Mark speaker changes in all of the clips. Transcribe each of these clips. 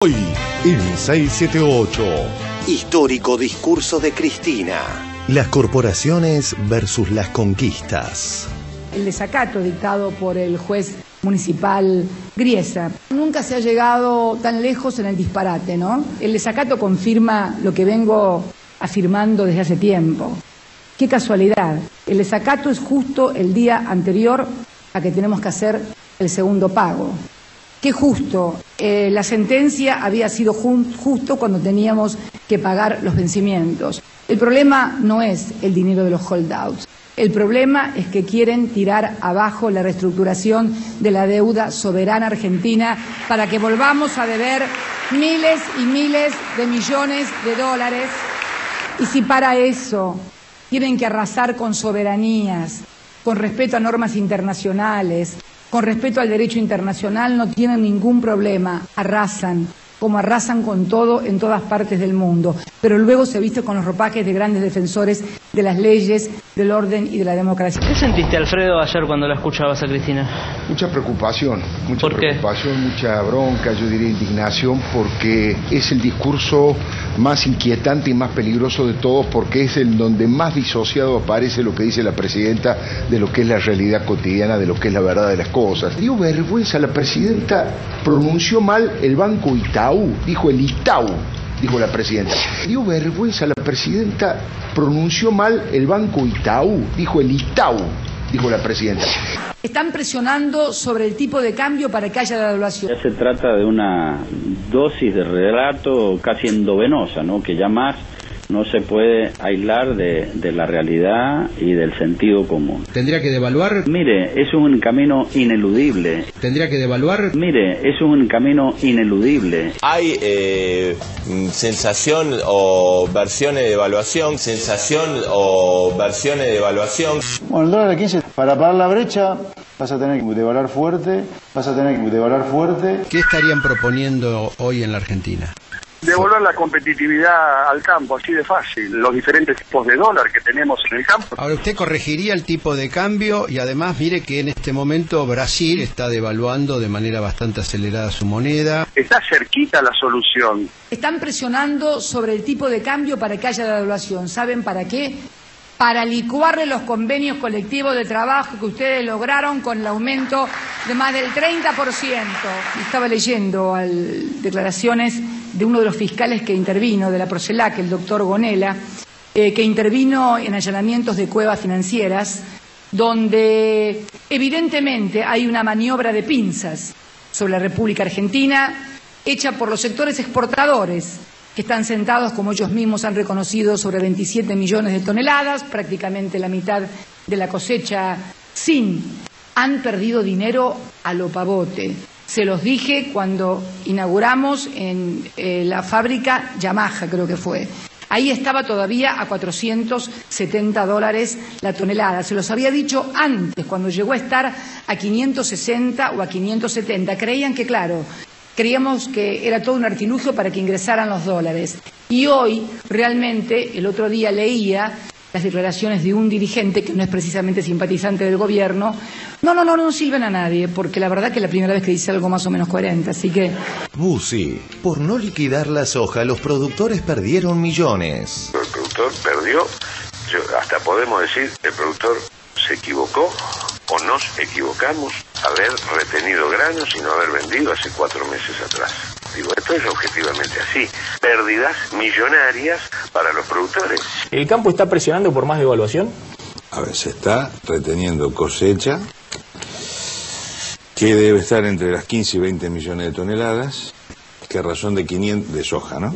Speaker 1: Hoy, en 678.
Speaker 2: Histórico discurso de Cristina.
Speaker 1: Las corporaciones versus las conquistas.
Speaker 3: El desacato dictado por el juez municipal Griesa. Nunca se ha llegado tan lejos en el disparate, ¿no? El desacato confirma lo que vengo afirmando desde hace tiempo. Qué casualidad. El desacato es justo el día anterior a que tenemos que hacer el segundo pago. Qué justo. La sentencia había sido justo cuando teníamos que pagar los vencimientos. El problema no es el dinero de los holdouts. El problema es que quieren tirar abajo la reestructuración de la deuda soberana argentina para que volvamos a deber miles y miles de millones de dólares. Y si para eso tienen que arrasar con soberanías, con respeto a normas internacionales, con respeto al derecho internacional, no tienen ningún problema, arrasan, como arrasan con todo en todas partes del mundo, pero luego se viste con los ropajes de grandes defensores de las leyes, del orden y de la democracia.
Speaker 4: ¿Qué sentiste, Alfredo, ayer cuando la escuchabas a Cristina?
Speaker 5: Mucha preocupación,
Speaker 4: ¿Por qué?
Speaker 5: Mucha bronca, yo diría indignación, porque es el discurso más inquietante y más peligroso de todos, porque es el donde más disociado aparece lo que dice la presidenta de lo que es la realidad cotidiana, de lo que es la verdad de las cosas. Dio vergüenza, la presidenta pronunció mal el Banco Itaú, dijo el Itaú, dijo la presidenta. Dio vergüenza, la presidenta pronunció mal el Banco Itaú, dijo el Itaú, dijo la presidenta.
Speaker 3: Están presionando sobre el tipo de cambio para que haya devaluación.
Speaker 6: Ya se trata de una dosis de relato casi endovenosa, ¿no? Que ya más no se puede aislar de la realidad y del sentido común.
Speaker 7: ¿Tendría que devaluar?
Speaker 6: Mire, es un camino ineludible.
Speaker 7: ¿Tendría que devaluar?
Speaker 6: Mire, es un camino ineludible.
Speaker 8: Hay sensación o versiones de evaluación,
Speaker 9: Bueno, el dólar a 15, para pagar la brecha vas a tener que devaluar fuerte,
Speaker 7: ¿Qué estarían proponiendo hoy en la Argentina?
Speaker 10: Devolver la competitividad al campo, así de fácil, los diferentes tipos de dólar que tenemos en el campo.
Speaker 7: Ahora, usted corregiría el tipo de cambio y además mire que en este momento Brasil está devaluando de manera bastante acelerada su moneda.
Speaker 10: Está cerquita la solución.
Speaker 3: Están presionando sobre el tipo de cambio para que haya devaluación. ¿Saben para qué? Para licuarle los convenios colectivos de trabajo que ustedes lograron con el aumento de más del 30%. Estaba leyendo declaraciones de uno de los fiscales que intervino, de la Procelac, el doctor Gonella, que intervino en allanamientos de cuevas financieras, donde evidentemente hay una maniobra de pinzas sobre la República Argentina, hecha por los sectores exportadores, que están sentados, como ellos mismos han reconocido, sobre 27 millones de toneladas, prácticamente la mitad de la cosecha han perdido dinero a lo pavote. Se los dije cuando inauguramos en la fábrica Yamaha, creo que fue. Ahí estaba todavía a $470 la tonelada. Se los había dicho antes, cuando llegó a estar a 560 o a 570. Creíamos que era todo un artilugio para que ingresaran los dólares. Y hoy, realmente, el otro día leía las declaraciones de un dirigente que no es precisamente simpatizante del gobierno. No sirven a nadie, porque la verdad que es la primera vez que dice algo más o menos coherente, así que...
Speaker 1: Bussi, por no liquidar la soja, los productores perdieron millones.
Speaker 11: El productor perdió, hasta podemos decir, el productor se equivocó o nos equivocamos haber retenido granos y no haber vendido hace 4 meses atrás. Digo, esto es objetivamente así. Pérdidas millonarias para los productores.
Speaker 12: ¿El campo está presionando por más devaluación?
Speaker 13: A ver, se está reteniendo cosecha que debe estar entre las 15 y 20 millones de toneladas, que a razón de 500 de soja, ¿no?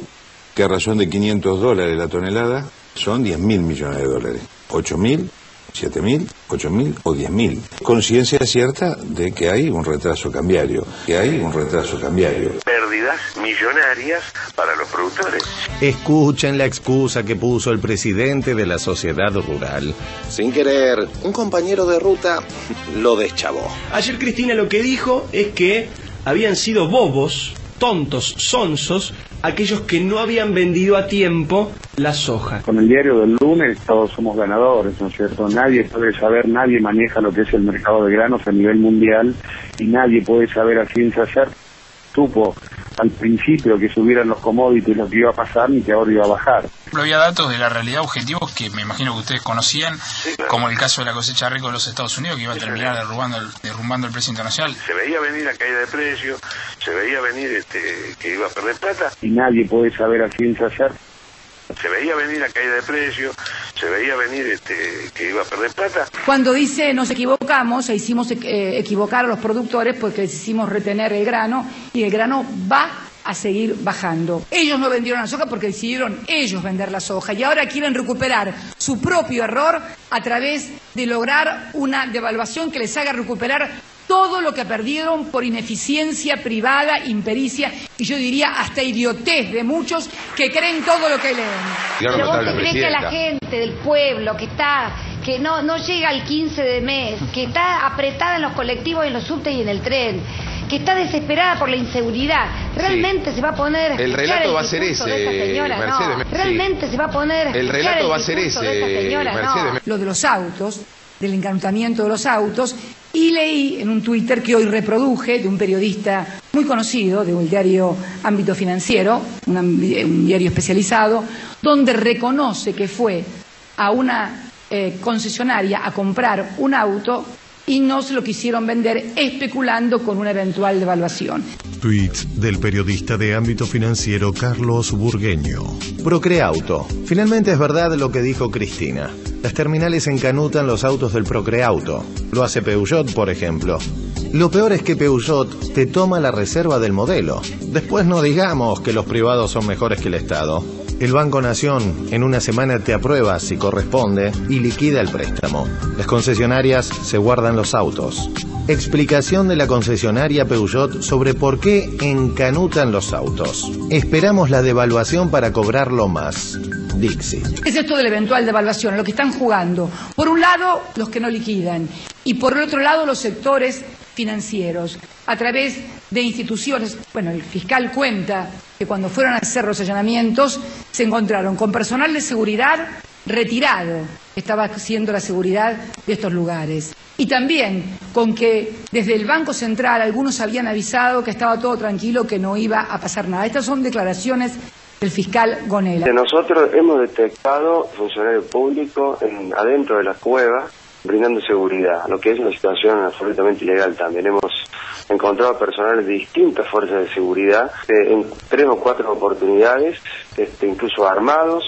Speaker 13: Que a razón de $500 la tonelada son 10.000 millones de dólares. 8.000, 7.000, 8.000 o 10.000. Conciencia cierta de que hay un retraso cambiario.
Speaker 11: Pérdidas millonarias para los productores.
Speaker 1: Escuchen la excusa que puso el presidente de la sociedad rural.
Speaker 2: Sin querer, un compañero de ruta lo deschavó.
Speaker 14: Ayer Cristina lo que dijo es que habían sido bobos, tontos, sonsos, aquellos que no habían vendido a tiempo la soja.
Speaker 10: Con el diario del lunes todos somos ganadores, ¿no es cierto? Nadie puede saber, nadie maneja lo que es el mercado de granos a nivel mundial y nadie puede saber a ciencia cierta. Supo al principio que subieran los commodities lo que iba a pasar ni que ahora iba a bajar.
Speaker 15: Había datos de la realidad objetivos que me imagino que ustedes conocían, sí, claro, como el caso de la cosecha rico de los Estados Unidos, que iba a terminar derrumbando el precio internacional.
Speaker 11: Se veía venir la caída de precios, se veía venir que iba a perder plata.
Speaker 10: Y nadie puede saber a ciencia cierta.
Speaker 11: Se veía venir la caída de precios, se veía venir que iba a perder plata.
Speaker 3: Cuando dice nos equivocamos, e hicimos equivocar a los productores porque les hicimos retener el grano y el grano va a seguir bajando. Ellos no vendieron la soja porque decidieron ellos vender la soja y ahora quieren recuperar su propio error a través de lograr una devaluación que les haga recuperar todo lo que perdieron por ineficiencia privada, impericia y yo diría hasta idiotez de muchos que creen todo lo que leen.
Speaker 16: Pero vos te crees que la gente del pueblo que no llega al 15 de mes, que está apretada en los colectivos, en los subtes y en el tren, que está desesperada por la inseguridad, realmente sí se va a poner
Speaker 2: el relato va a ser ese,
Speaker 16: señora,
Speaker 2: Mercedes,
Speaker 16: no. Realmente se va a poner
Speaker 2: el relato va a ser ese,
Speaker 16: señora,
Speaker 2: Mercedes.
Speaker 16: No.
Speaker 3: Lo de los autos, del encantamiento de los autos, y leí en un Twitter que hoy reproduje de un periodista muy conocido de un diario Ámbito Financiero, un diario especializado, donde reconoce que fue a una concesionaria a comprar un auto y no se lo quisieron vender especulando con una eventual devaluación.
Speaker 1: Tweets del periodista de Ámbito Financiero Carlos Burgueño. Procreauto. Finalmente es verdad lo que dijo Cristina. Las terminales encanutan los autos del Procreauto. Lo hace Peugeot, por ejemplo. Lo peor es que Peugeot te toma la reserva del modelo. Después no digamos que los privados son mejores que el Estado. El Banco Nación en una semana te aprueba si corresponde y liquida el préstamo. Las concesionarias se guardan los autos. Explicación de la concesionaria Peugeot sobre por qué encanutan los autos. Esperamos la devaluación para cobrarlo más. Dixie.
Speaker 3: Es esto de la eventual devaluación, lo que están jugando. Por un lado, los que no liquidan. Y por el otro lado, los sectores financieros. A través de instituciones. Bueno, el fiscal cuenta que cuando fueron a hacer los allanamientos se encontraron con personal de seguridad retirado que estaba haciendo la seguridad de estos lugares. Y también con que desde el Banco Central algunos habían avisado que estaba todo tranquilo, que no iba a pasar nada. Estas son declaraciones del fiscal Gonella.
Speaker 17: Nosotros hemos detectado funcionarios públicos adentro de las cuevas brindando seguridad, lo que es una situación absolutamente ilegal también. Hemos encontrado personal de distintas fuerzas de seguridad en 3 o 4 oportunidades, incluso armados,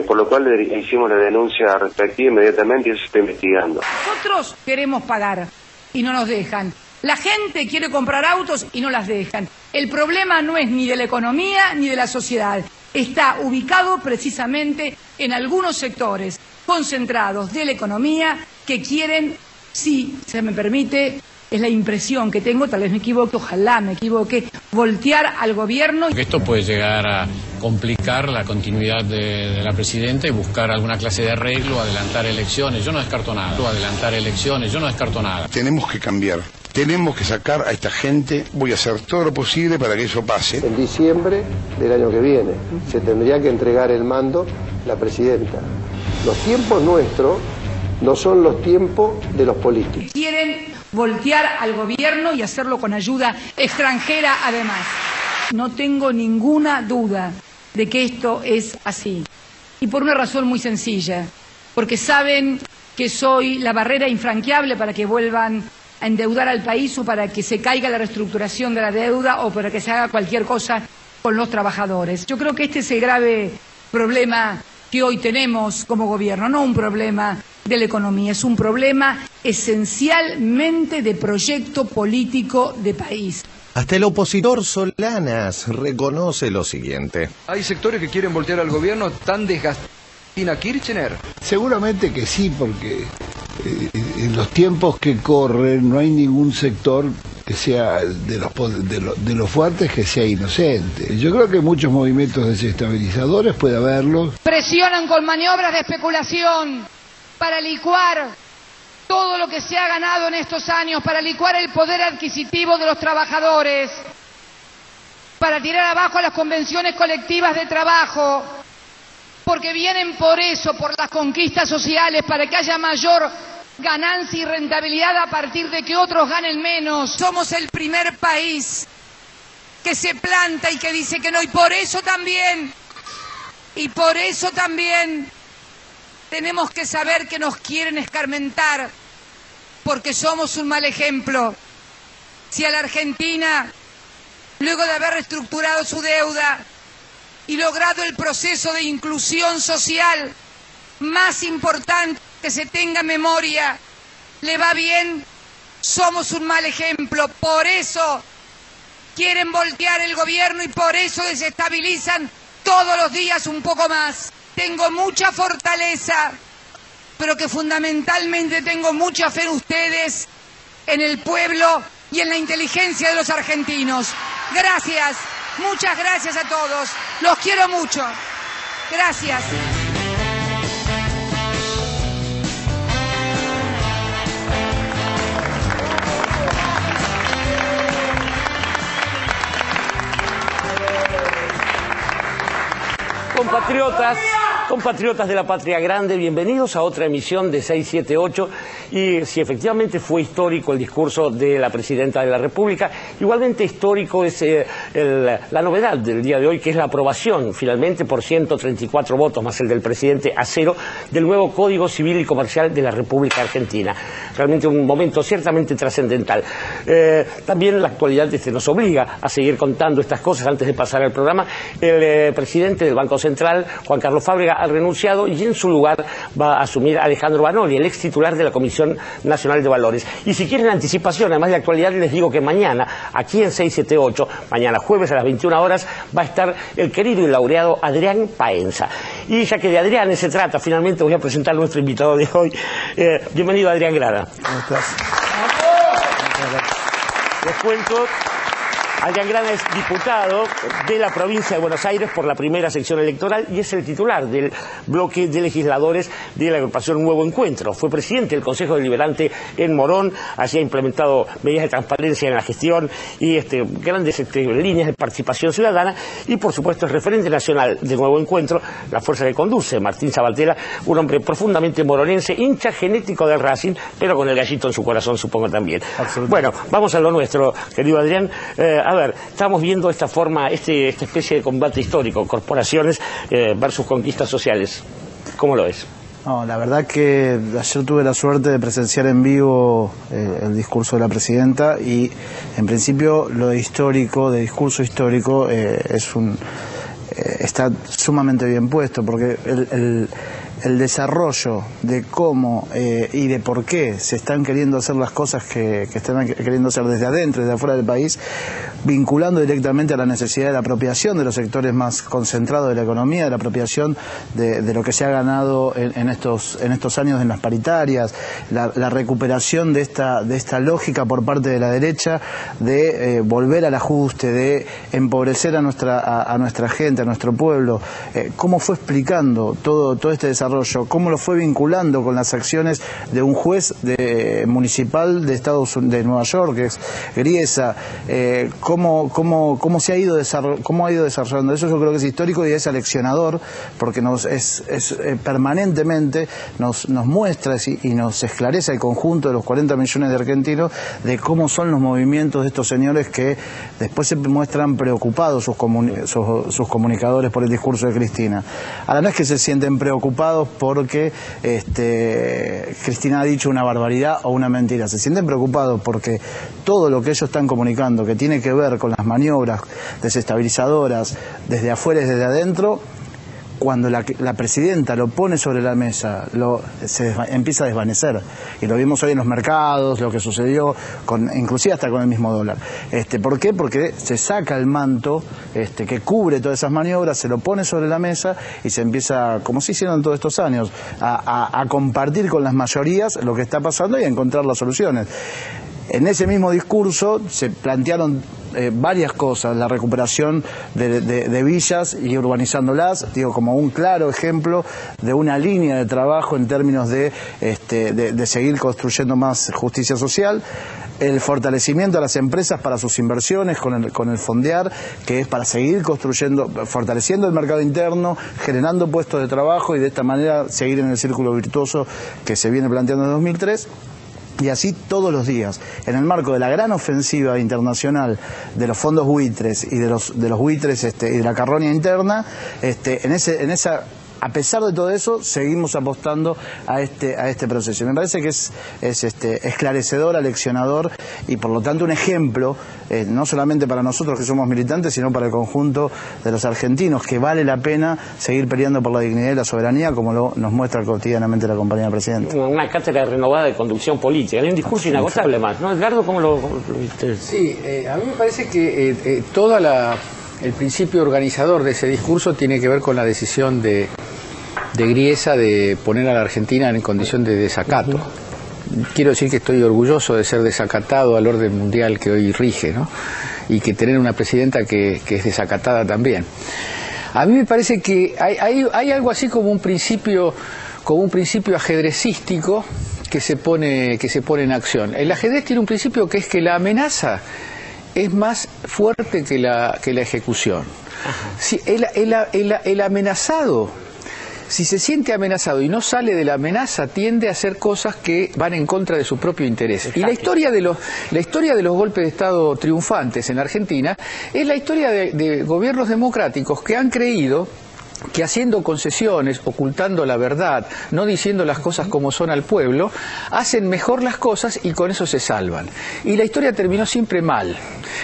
Speaker 17: por lo cual hicimos la denuncia respectiva inmediatamente y eso se está investigando.
Speaker 3: Nosotros queremos pagar y no nos dejan. La gente quiere comprar autos y no las dejan. El problema no es ni de la economía ni de la sociedad. Está ubicado precisamente en algunos sectores concentrados de la economía que quieren, si se me permite, es la impresión que tengo, tal vez me equivoque, ojalá me equivoque, voltear al gobierno.
Speaker 18: Esto puede llegar a complicar la continuidad de la presidenta y buscar alguna clase de arreglo, adelantar elecciones. Yo no descarto nada.
Speaker 5: Tenemos que cambiar. Tenemos que sacar a esta gente. Voy a hacer todo lo posible para que eso pase.
Speaker 19: En diciembre del año que viene se tendría que entregar el mando la presidenta. Los tiempos nuestros no son los tiempos de los políticos.
Speaker 3: Quieren voltear al gobierno y hacerlo con ayuda extranjera además. No tengo ninguna duda de que esto es así. Y por una razón muy sencilla. Porque saben que soy la barrera infranqueable para que vuelvan a endeudar al país o para que se caiga la reestructuración de la deuda o para que se haga cualquier cosa con los trabajadores. Yo creo que este es el grave problema que hoy tenemos como gobierno, no un problema de la economía, es un problema esencialmente de proyecto político de país.
Speaker 1: Hasta el opositor Solanas reconoce lo siguiente.
Speaker 20: Hay sectores que quieren voltear al gobierno tan desgastados. ¿Kirchner?
Speaker 9: Seguramente que sí, porque en los tiempos que corren no hay ningún sector que sea de los fuertes que sea inocente. Yo creo que muchos movimientos desestabilizadores puede haberlos.
Speaker 3: Presionan con maniobras de especulación para licuar todo lo que se ha ganado en estos años, para licuar el poder adquisitivo de los trabajadores, para tirar abajo las convenciones colectivas de trabajo, porque vienen por eso, por las conquistas sociales, para que haya mayor ganancia y rentabilidad a partir de que otros ganen menos. Somos el primer país
Speaker 21: que se planta y que dice que no, y por eso también tenemos que saber que nos quieren escarmentar, porque somos un mal ejemplo. Si a la Argentina, luego de haber reestructurado su deuda y logrado el proceso de inclusión social más importante que se tenga en memoria, le va bien, somos un mal ejemplo. Por eso quieren voltear el gobierno y por eso desestabilizan todos los días un poco más. Tengo mucha fortaleza, pero que fundamentalmente tengo mucha fe en ustedes, en el pueblo y en la inteligencia de los argentinos. Gracias, muchas gracias a todos. Los quiero mucho. Gracias.
Speaker 22: Compatriotas de la Patria Grande, bienvenidos a otra emisión de 678. Y si efectivamente fue histórico el discurso de la Presidenta de la República, igualmente histórico es la novedad del día de hoy, que es la aprobación finalmente por 134 votos más el del presidente a 0 del nuevo Código Civil y Comercial de la República Argentina. Realmente un momento ciertamente trascendental. También la actualidad nos obliga a seguir contando estas cosas antes de pasar al programa. El presidente del Banco Central, Juan Carlos Fábrega, ha renunciado y en su lugar va a asumir Alejandro Banoli, el ex titular de la Comisión Nacional de Valores. Y si quieren anticipación, además de actualidad, les digo que mañana, aquí en 678, mañana jueves a las 21 horas, va a estar el querido y laureado Adrián Paenza. Y ya que de Adrián se trata, finalmente voy a presentar a nuestro invitado de hoy. Bienvenido, Adrián Grana.
Speaker 23: ¿Cómo estás?
Speaker 22: Les cuento, Adrián Grana es diputado de la provincia de Buenos Aires por la primera sección electoral y es el titular del bloque de legisladores de la agrupación Nuevo Encuentro. Fue presidente del Consejo Deliberante en Morón, allí ha implementado medidas de transparencia en la gestión y grandes líneas de participación ciudadana, y por supuesto es referente nacional de Nuevo Encuentro, la fuerza que conduce Martín Sabatella, un hombre profundamente moronense, hincha genético del Racing, pero con el gallito en su corazón, supongo también. Bueno, vamos a lo nuestro, querido Adrián. A ver, estamos viendo esta forma, esta especie de combate histórico, corporaciones versus conquistas sociales. ¿Cómo lo ves?
Speaker 23: No, la verdad que ayer tuve la suerte de presenciar en vivo el discurso de la Presidenta y en principio lo de discurso histórico está sumamente bien puesto, porque el desarrollo de cómo y de por qué se están queriendo hacer las cosas que están queriendo hacer desde adentro y desde afuera del país, vinculando directamente a la necesidad de la apropiación de los sectores más concentrados de la economía, de la apropiación de lo que se ha ganado en estos años en las paritarias, la recuperación de esta lógica por parte de la derecha de volver al ajuste, de empobrecer a nuestra gente, a nuestro pueblo. Cómo fue explicando todo este desarrollo, cómo lo fue vinculando con las acciones de un juez municipal de Nueva York, que es Griesa, cómo se ha ido desarrollando eso. Yo creo que es histórico y es aleccionador, porque permanentemente nos muestra y nos esclarece al conjunto de los 40 millones de argentinos de cómo son los movimientos de estos señores, que después se muestran preocupados sus comunicadores por el discurso de Cristina. Ahora, no es que se sienten preocupados porque Cristina ha dicho una barbaridad o una mentira, se sienten preocupados porque todo lo que ellos están comunicando, que tiene que ver con las maniobras desestabilizadoras desde afuera y desde adentro, cuando la Presidenta lo pone sobre la mesa, se empieza a desvanecer. Y lo vimos hoy en los mercados, lo que sucedió, inclusive hasta con el mismo dólar. ¿Por qué? Porque se saca el manto que cubre todas esas maniobras, se lo pone sobre la mesa y se empieza, como se hicieron todos estos años, a compartir con las mayorías lo que está pasando y a encontrar las soluciones. En ese mismo discurso se plantearon varias cosas, la recuperación de villas y urbanizándolas, como un claro ejemplo de una línea de trabajo en términos de seguir construyendo más justicia social, el fortalecimiento a las empresas para sus inversiones con el fondear, que es para seguir fortaleciendo el mercado interno, generando puestos de trabajo y de esta manera seguir en el círculo virtuoso que se viene planteando en 2003. Y así todos los días, en el marco de la gran ofensiva internacional de los fondos buitres y de los buitres y de la carroña interna, a pesar de todo eso, seguimos apostando a este proceso. Y me parece que es esclarecedor, aleccionador y por lo tanto un ejemplo, no solamente para nosotros que somos militantes, sino para el conjunto de los argentinos, que vale la pena seguir peleando por la dignidad y la soberanía, como nos muestra cotidianamente la compañía presidenta.
Speaker 22: Una cátedra renovada de conducción política, hay un discurso inagotable más, ¿no? Edgardo, ¿cómo lo viste?
Speaker 20: Sí, a mí me parece que el principio organizador de ese discurso tiene que ver con la decisión de Griesa de poner a la Argentina en condición de desacato. Quiero decir que estoy orgulloso de ser desacatado al orden mundial que hoy rige, ¿no? Y que tener una presidenta que es desacatada también. A mí me parece que hay algo así como un principio ajedrecístico que se pone en acción. El ajedrez tiene un principio que es que la amenaza es más fuerte que la ejecución. Si el amenazado, si se siente amenazado y no sale de la amenaza, tiende a hacer cosas que van en contra de su propio interés. Exacto. Y la historia de los golpes de Estado triunfantes en Argentina es la historia de gobiernos democráticos que han creído que haciendo concesiones, ocultando la verdad, no diciendo las cosas como son al pueblo, hacen mejor las cosas y con eso se salvan. Y la historia terminó siempre mal.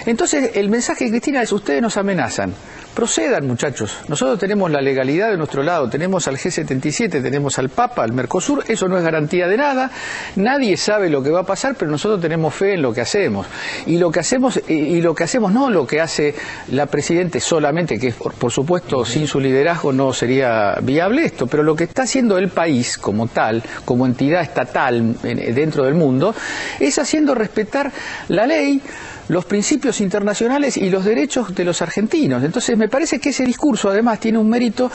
Speaker 20: Entonces el mensaje de Cristina es: ustedes nos amenazan. Procedan, muchachos. Nosotros tenemos la legalidad de nuestro lado, tenemos al G77, tenemos al Papa, al Mercosur, eso no es garantía de nada, nadie sabe lo que va a pasar, pero nosotros tenemos fe en lo que hacemos. Y lo que hacemos no lo que hace la Presidenta solamente, que por supuesto sin su liderazgo no sería viable esto, pero lo que está haciendo el país como tal, como entidad estatal dentro del mundo, es haciendo respetar la ley, los principios internacionales y los derechos de los argentinos. Entonces me parece que ese discurso además tiene un mérito,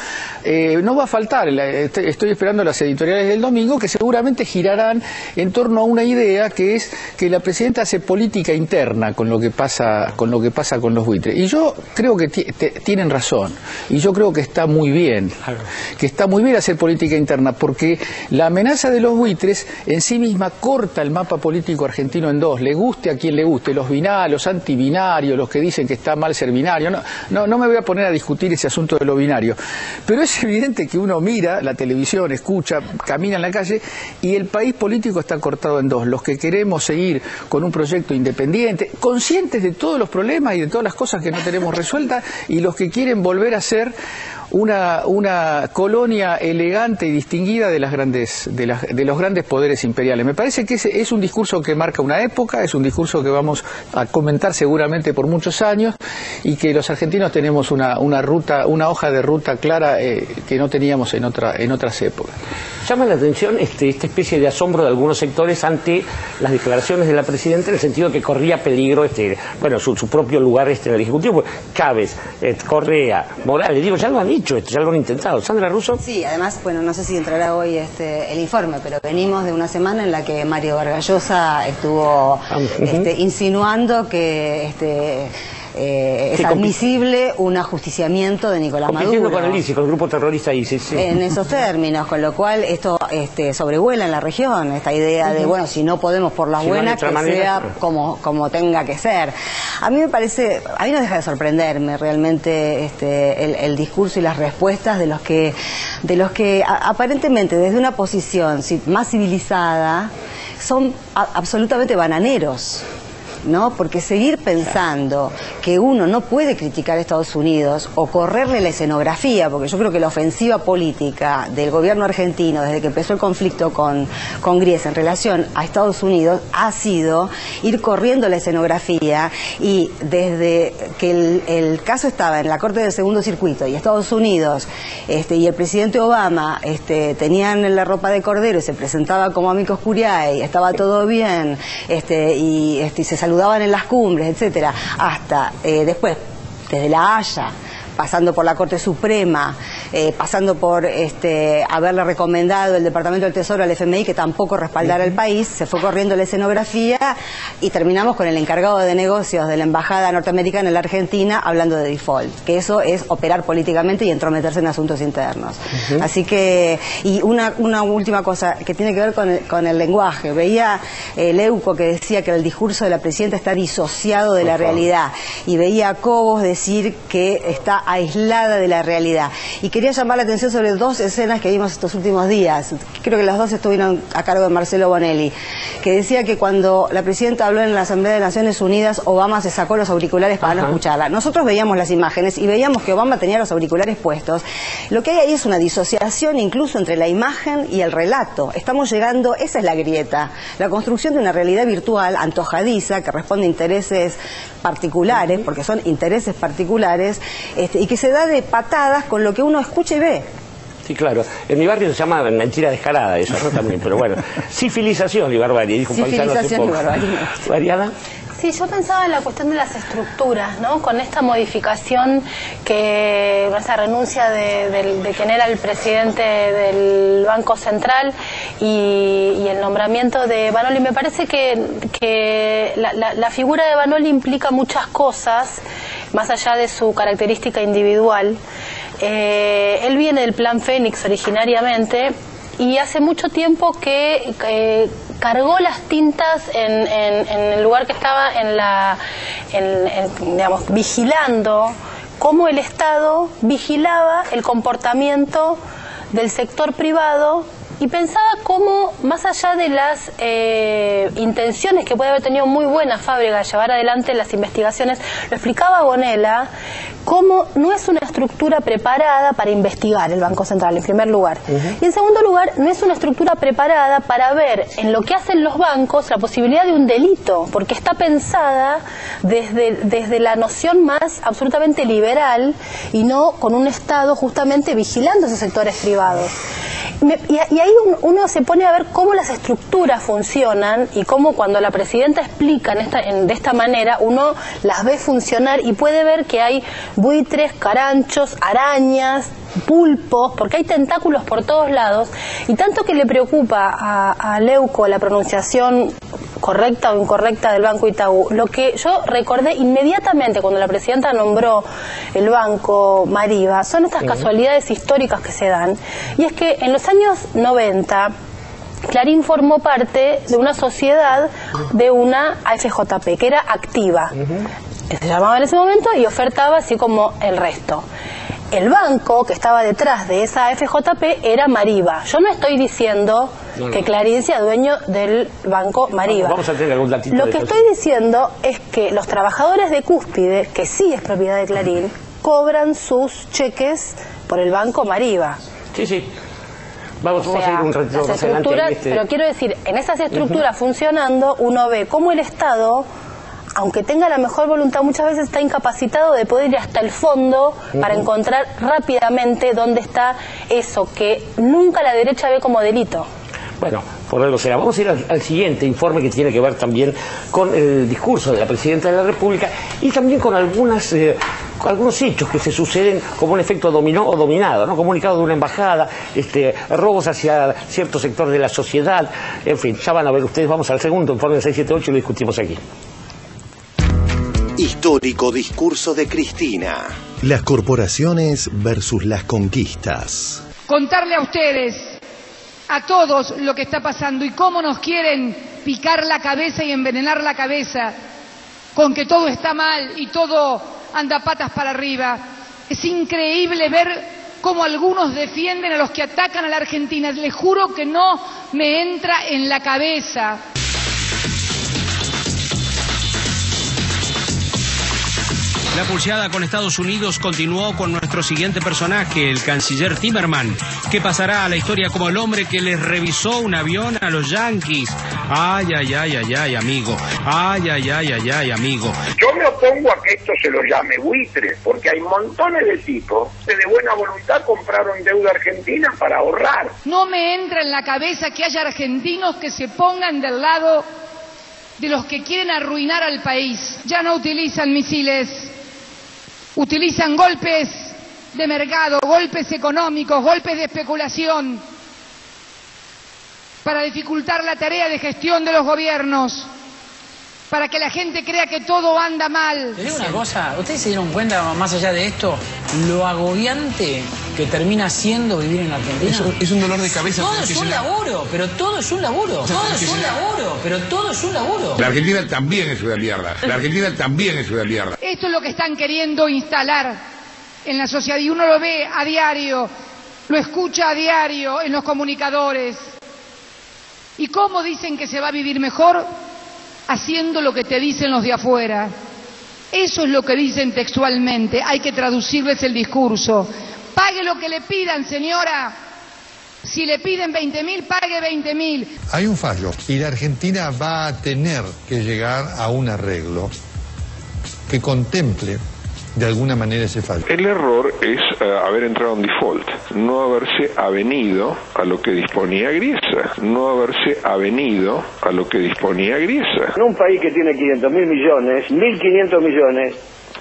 Speaker 20: no va a faltar, estoy esperando las editoriales del domingo que seguramente girarán en torno a una idea que es que la Presidenta hace política interna con lo que pasa con los buitres. Y yo creo que tienen razón, y yo creo que está muy bien, hacer política interna, porque la amenaza de los buitres en sí misma corta el mapa político argentino en dos, le guste a quien le guste, los binarios, los antibinarios, los que dicen que está mal ser binario. No me voy a poner a discutir ese asunto de lo binario, pero es evidente que uno mira la televisión, escucha, camina en la calle y el país político está cortado en dos: los que queremos seguir con un proyecto independiente, conscientes de todos los problemas y de todas las cosas que no tenemos resueltas, y los que quieren volver a ser una colonia elegante y distinguida de los grandes poderes imperiales. Me parece que ese es un discurso que marca una época, es un discurso que vamos a comentar seguramente por muchos años, y que los argentinos tenemos una hoja de ruta clara que no teníamos en otras épocas.
Speaker 22: Llama la atención esta especie de asombro de algunos sectores ante las declaraciones de la Presidenta, en el sentido de que corría peligro su propio lugar en el Ejecutivo. Chávez, Correa, Morales, ya lo han dicho, ya lo han intentado. Sandra Russo.
Speaker 4: Sí, además, no sé si entrará hoy el informe, pero venimos de una semana en la que Mario Vargas Llosa estuvo insinuando que es admisible un ajusticiamiento de Nicolás Maduro.
Speaker 22: Con el ISIS, con el grupo terrorista ISIS. Sí.
Speaker 4: En esos términos, con lo cual esto sobrevuela en la región, esta idea de, si no podemos por las buenas, que sea como tenga que ser. A mí no deja de sorprenderme realmente el discurso y las respuestas de los que aparentemente desde una posición más civilizada son absolutamente bananeros, ¿no? Porque seguir pensando que uno no puede criticar a Estados Unidos o correrle la escenografía, porque yo creo que la ofensiva política del gobierno argentino desde que empezó el conflicto con Griesa en relación a Estados Unidos ha sido ir corriendo la escenografía, y desde que el caso estaba en la Corte del Segundo Circuito y Estados Unidos y el presidente Obama tenían la ropa de cordero y se presentaba como amicus curiae, estaba todo bien, y se saludaban en las cumbres, etcétera, hasta después, desde La Haya, pasando por la Corte Suprema, pasando por haberle recomendado el Departamento del Tesoro al FMI que tampoco respaldara el país, se fue corriendo la escenografía y terminamos con el encargado de negocios de la Embajada Norteamericana en la Argentina hablando de default, que eso es operar políticamente y entrometerse en asuntos internos. Así que, y una última cosa que tiene que ver con el lenguaje. Veía Leuco que decía que el discurso de la presidenta está disociado de la realidad, y veía a Cobos decir que está aislada de la realidad. Y quería llamar la atención sobre dos escenas que vimos estos últimos días. Creo que las dos estuvieron a cargo de Marcelo Bonelli, que decía que cuando la presidenta habló en la Asamblea de Naciones Unidas, Obama se sacó los auriculares para no escucharla. Nosotros veíamos las imágenes y veíamos que Obama tenía los auriculares puestos. Lo que hay ahí es una disociación incluso entre la imagen y el relato. Estamos llegando, esa es la grieta, la construcción de una realidad virtual antojadiza que responde a intereses particulares, porque son intereses particulares, y que se da de patadas con lo que uno escucha y ve.
Speaker 22: Sí, claro. En mi barrio se llama mentira descarada, eso, ¿no? También, pero bueno. Sifilización y barbarie, dijo un paisano hace poco. ¿Mariana?
Speaker 6: Sí, yo pensaba en la cuestión de las estructuras, ¿no? Con esta modificación, esa renuncia de quien era el presidente del Banco Central y el nombramiento de Vanoli. Me parece que la figura de Vanoli implica muchas cosas, más allá de su característica individual. Él viene del Plan Fénix originariamente y hace mucho tiempo que cargó las tintas en el lugar que estaba digamos, vigilando cómo el Estado vigilaba el comportamiento del sector privado, y pensaba cómo, más allá de las intenciones que puede haber tenido muy buena Fábrega de llevar adelante las investigaciones, lo explicaba Gonella, cómo no es una estructura preparada para investigar el Banco Central, en primer lugar. Y en segundo lugar, no es una estructura preparada para ver en lo que hacen los bancos la posibilidad de un delito, porque está pensada desde la noción más absolutamente liberal y no con un Estado justamente vigilando esos sectores privados. Y ahí uno se pone a ver cómo las estructuras funcionan y cómo cuando la presidenta explica de esta manera, uno las ve funcionar y puede ver que hay buitres, caranchos, arañas, pulpos, porque hay tentáculos por todos lados, y tanto que le preocupa a Leuco la pronunciación correcta o incorrecta del Banco Itaú. Lo que yo recordé inmediatamente cuando la presidenta nombró el Banco Mariva son estas casualidades históricas que se dan, y es que en los años 90 Clarín formó parte de una sociedad de una AFJP que era activa, se llamaba en ese momento, y ofertaba así como el resto. El banco que estaba detrás de esa AFJP era Mariva. Yo no estoy diciendo que Clarín sea dueño del Banco Mariva.
Speaker 22: Vamos a tener algún datito.
Speaker 6: Lo que estoy diciendo es que los trabajadores de Cúspide, que sí es propiedad de Clarín, cobran sus cheques por el Banco Mariva.
Speaker 22: Sí, sí. Vamos a ir un ratito más adelante.
Speaker 6: Pero quiero decir, en esas estructuras funcionando, uno ve cómo el Estado, aunque tenga la mejor voluntad, muchas veces está incapacitado de poder ir hasta el fondo para encontrar rápidamente dónde está eso que nunca la derecha ve como delito.
Speaker 22: Bueno, por algo será. Vamos a ir al siguiente informe, que tiene que ver también con el discurso de la Presidenta de la República y también con algunos hechos que se suceden como un efecto dominó o dominado, ¿no? Comunicado de una embajada, robos hacia cierto sector de la sociedad, en fin, ya van a ver ustedes. Vamos al segundo informe de 678 y lo discutimos aquí.
Speaker 1: Histórico discurso de Cristina. Las corporaciones versus las conquistas.
Speaker 21: Contarle a ustedes, a todos, lo que está pasando y cómo nos quieren picar la cabeza y envenenar la cabeza con que todo está mal y todo anda patas para arriba. Es increíble ver cómo algunos defienden a los que atacan a la Argentina. Les juro que no me entra en la cabeza.
Speaker 14: La pulseada con Estados Unidos continuó con nuestro siguiente personaje, el canciller Timerman, que pasará a la historia como el hombre que les revisó un avión a los yanquis. Ay, ay, ay, ay, ay, amigo. Ay, ay, ay, ay, ay, amigo.
Speaker 7: Yo me opongo a que esto se lo llame buitres, porque hay montones de tipos que de buena voluntad compraron deuda argentina para ahorrar.
Speaker 21: No me entra en la cabeza que haya argentinos que se pongan del lado de los que quieren arruinar al país. Ya no utilizan misiles utilizan golpes de mercado, golpes económicos, golpes de especulación para dificultar la tarea de gestión de los gobiernos, para que la gente crea que todo anda mal.
Speaker 8: Te digo una cosa, ¿ustedes se dieron cuenta, más allá de esto, lo agobiante que termina siendo vivir en Argentina?
Speaker 12: Es un dolor de cabeza.
Speaker 8: Todo es un laburo, pero todo es un laburo. Todo es un laburo, pero todo es un laburo.
Speaker 12: La Argentina también es una mierda. La Argentina también es una mierda.
Speaker 21: Esto es lo que están queriendo instalar en la sociedad y uno lo ve a diario, lo escucha a diario en los comunicadores. ¿Y cómo dicen que se va a vivir mejor? Haciendo lo que te dicen los de afuera. Eso es lo que dicen textualmente. Hay que traducirles el discurso. Pague lo que le pidan, señora. Si le piden 20.000, pague 20.000.
Speaker 13: Hay un fallo y la Argentina va a tener que llegar a un arreglo que contemple de alguna manera ese fallo.
Speaker 24: El error es haber entrado en default, no haberse avenido a lo que disponía Griesa, no haberse avenido a lo que disponía Griesa.
Speaker 25: En un país que tiene 500.000 millones, 1.500 millones,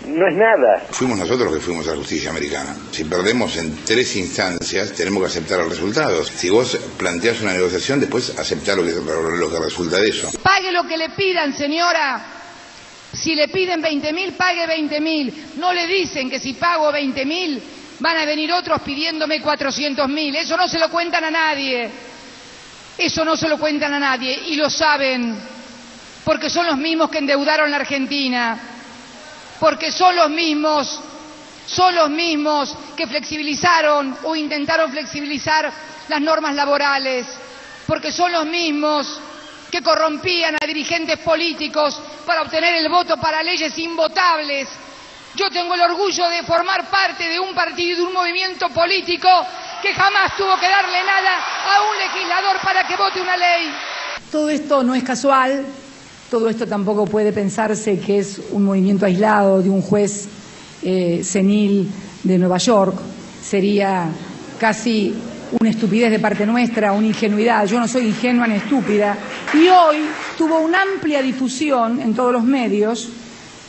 Speaker 25: no es nada.
Speaker 26: Fuimos nosotros los que fuimos a la justicia americana. Si perdemos en 3 instancias, tenemos que aceptar los resultados. Si vos planteás una negociación, después aceptar lo que resulta de eso.
Speaker 21: Pague lo que le pidan, señora. Si le piden 20.000, pague 20.000. No le dicen que si pago 20.000 van a venir otros pidiéndome 400.000. Eso no se lo cuentan a nadie. Eso no se lo cuentan a nadie. Y lo saben. Porque son los mismos que endeudaron la Argentina. Porque son los mismos que flexibilizaron o intentaron flexibilizar las normas laborales. Porque son los mismos que corrompían a dirigentes políticos para obtener el voto para leyes invotables. Yo tengo el orgullo de formar parte de un partido y de un movimiento político que jamás tuvo que darle nada a un legislador para que vote una ley.
Speaker 3: Todo esto no es casual, todo esto tampoco puede pensarse que es un movimiento aislado de un juez senil de Nueva York. Sería casi una estupidez de parte nuestra, una ingenuidad. Yo no soy ingenua ni estúpida. Y hoy tuvo una amplia difusión en todos los medios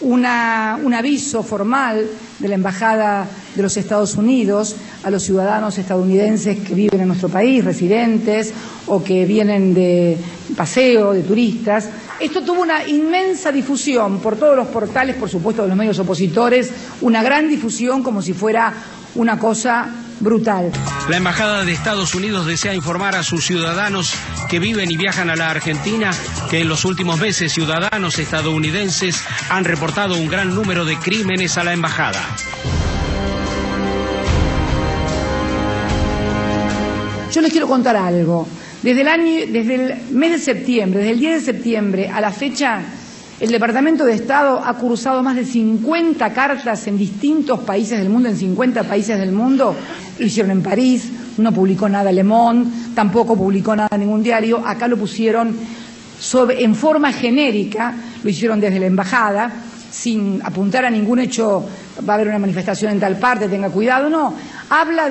Speaker 3: un aviso formal de la Embajada de los Estados Unidos a los ciudadanos estadounidenses que viven en nuestro país, residentes o que vienen de paseo, de turistas. Esto tuvo una inmensa difusión por todos los portales, por supuesto de los medios opositores, una gran difusión como si fuera una cosa brutal.
Speaker 14: La Embajada de Estados Unidos desea informar a sus ciudadanos que viven y viajan a la Argentina que en los últimos meses ciudadanos estadounidenses han reportado un gran número de crímenes a la embajada.
Speaker 3: Yo les quiero contar algo. Desde el mes de septiembre, desde el 10 de septiembre a la fecha, el Departamento de Estado ha cursado más de 50 cartas en distintos países del mundo, en 50 países del mundo. Lo hicieron en París, no publicó nada Le Monde, tampoco publicó nada en ningún diario. Acá lo pusieron en forma genérica, lo hicieron desde la embajada, sin apuntar a ningún hecho, va a haber una manifestación en tal parte, tenga cuidado, no. Habla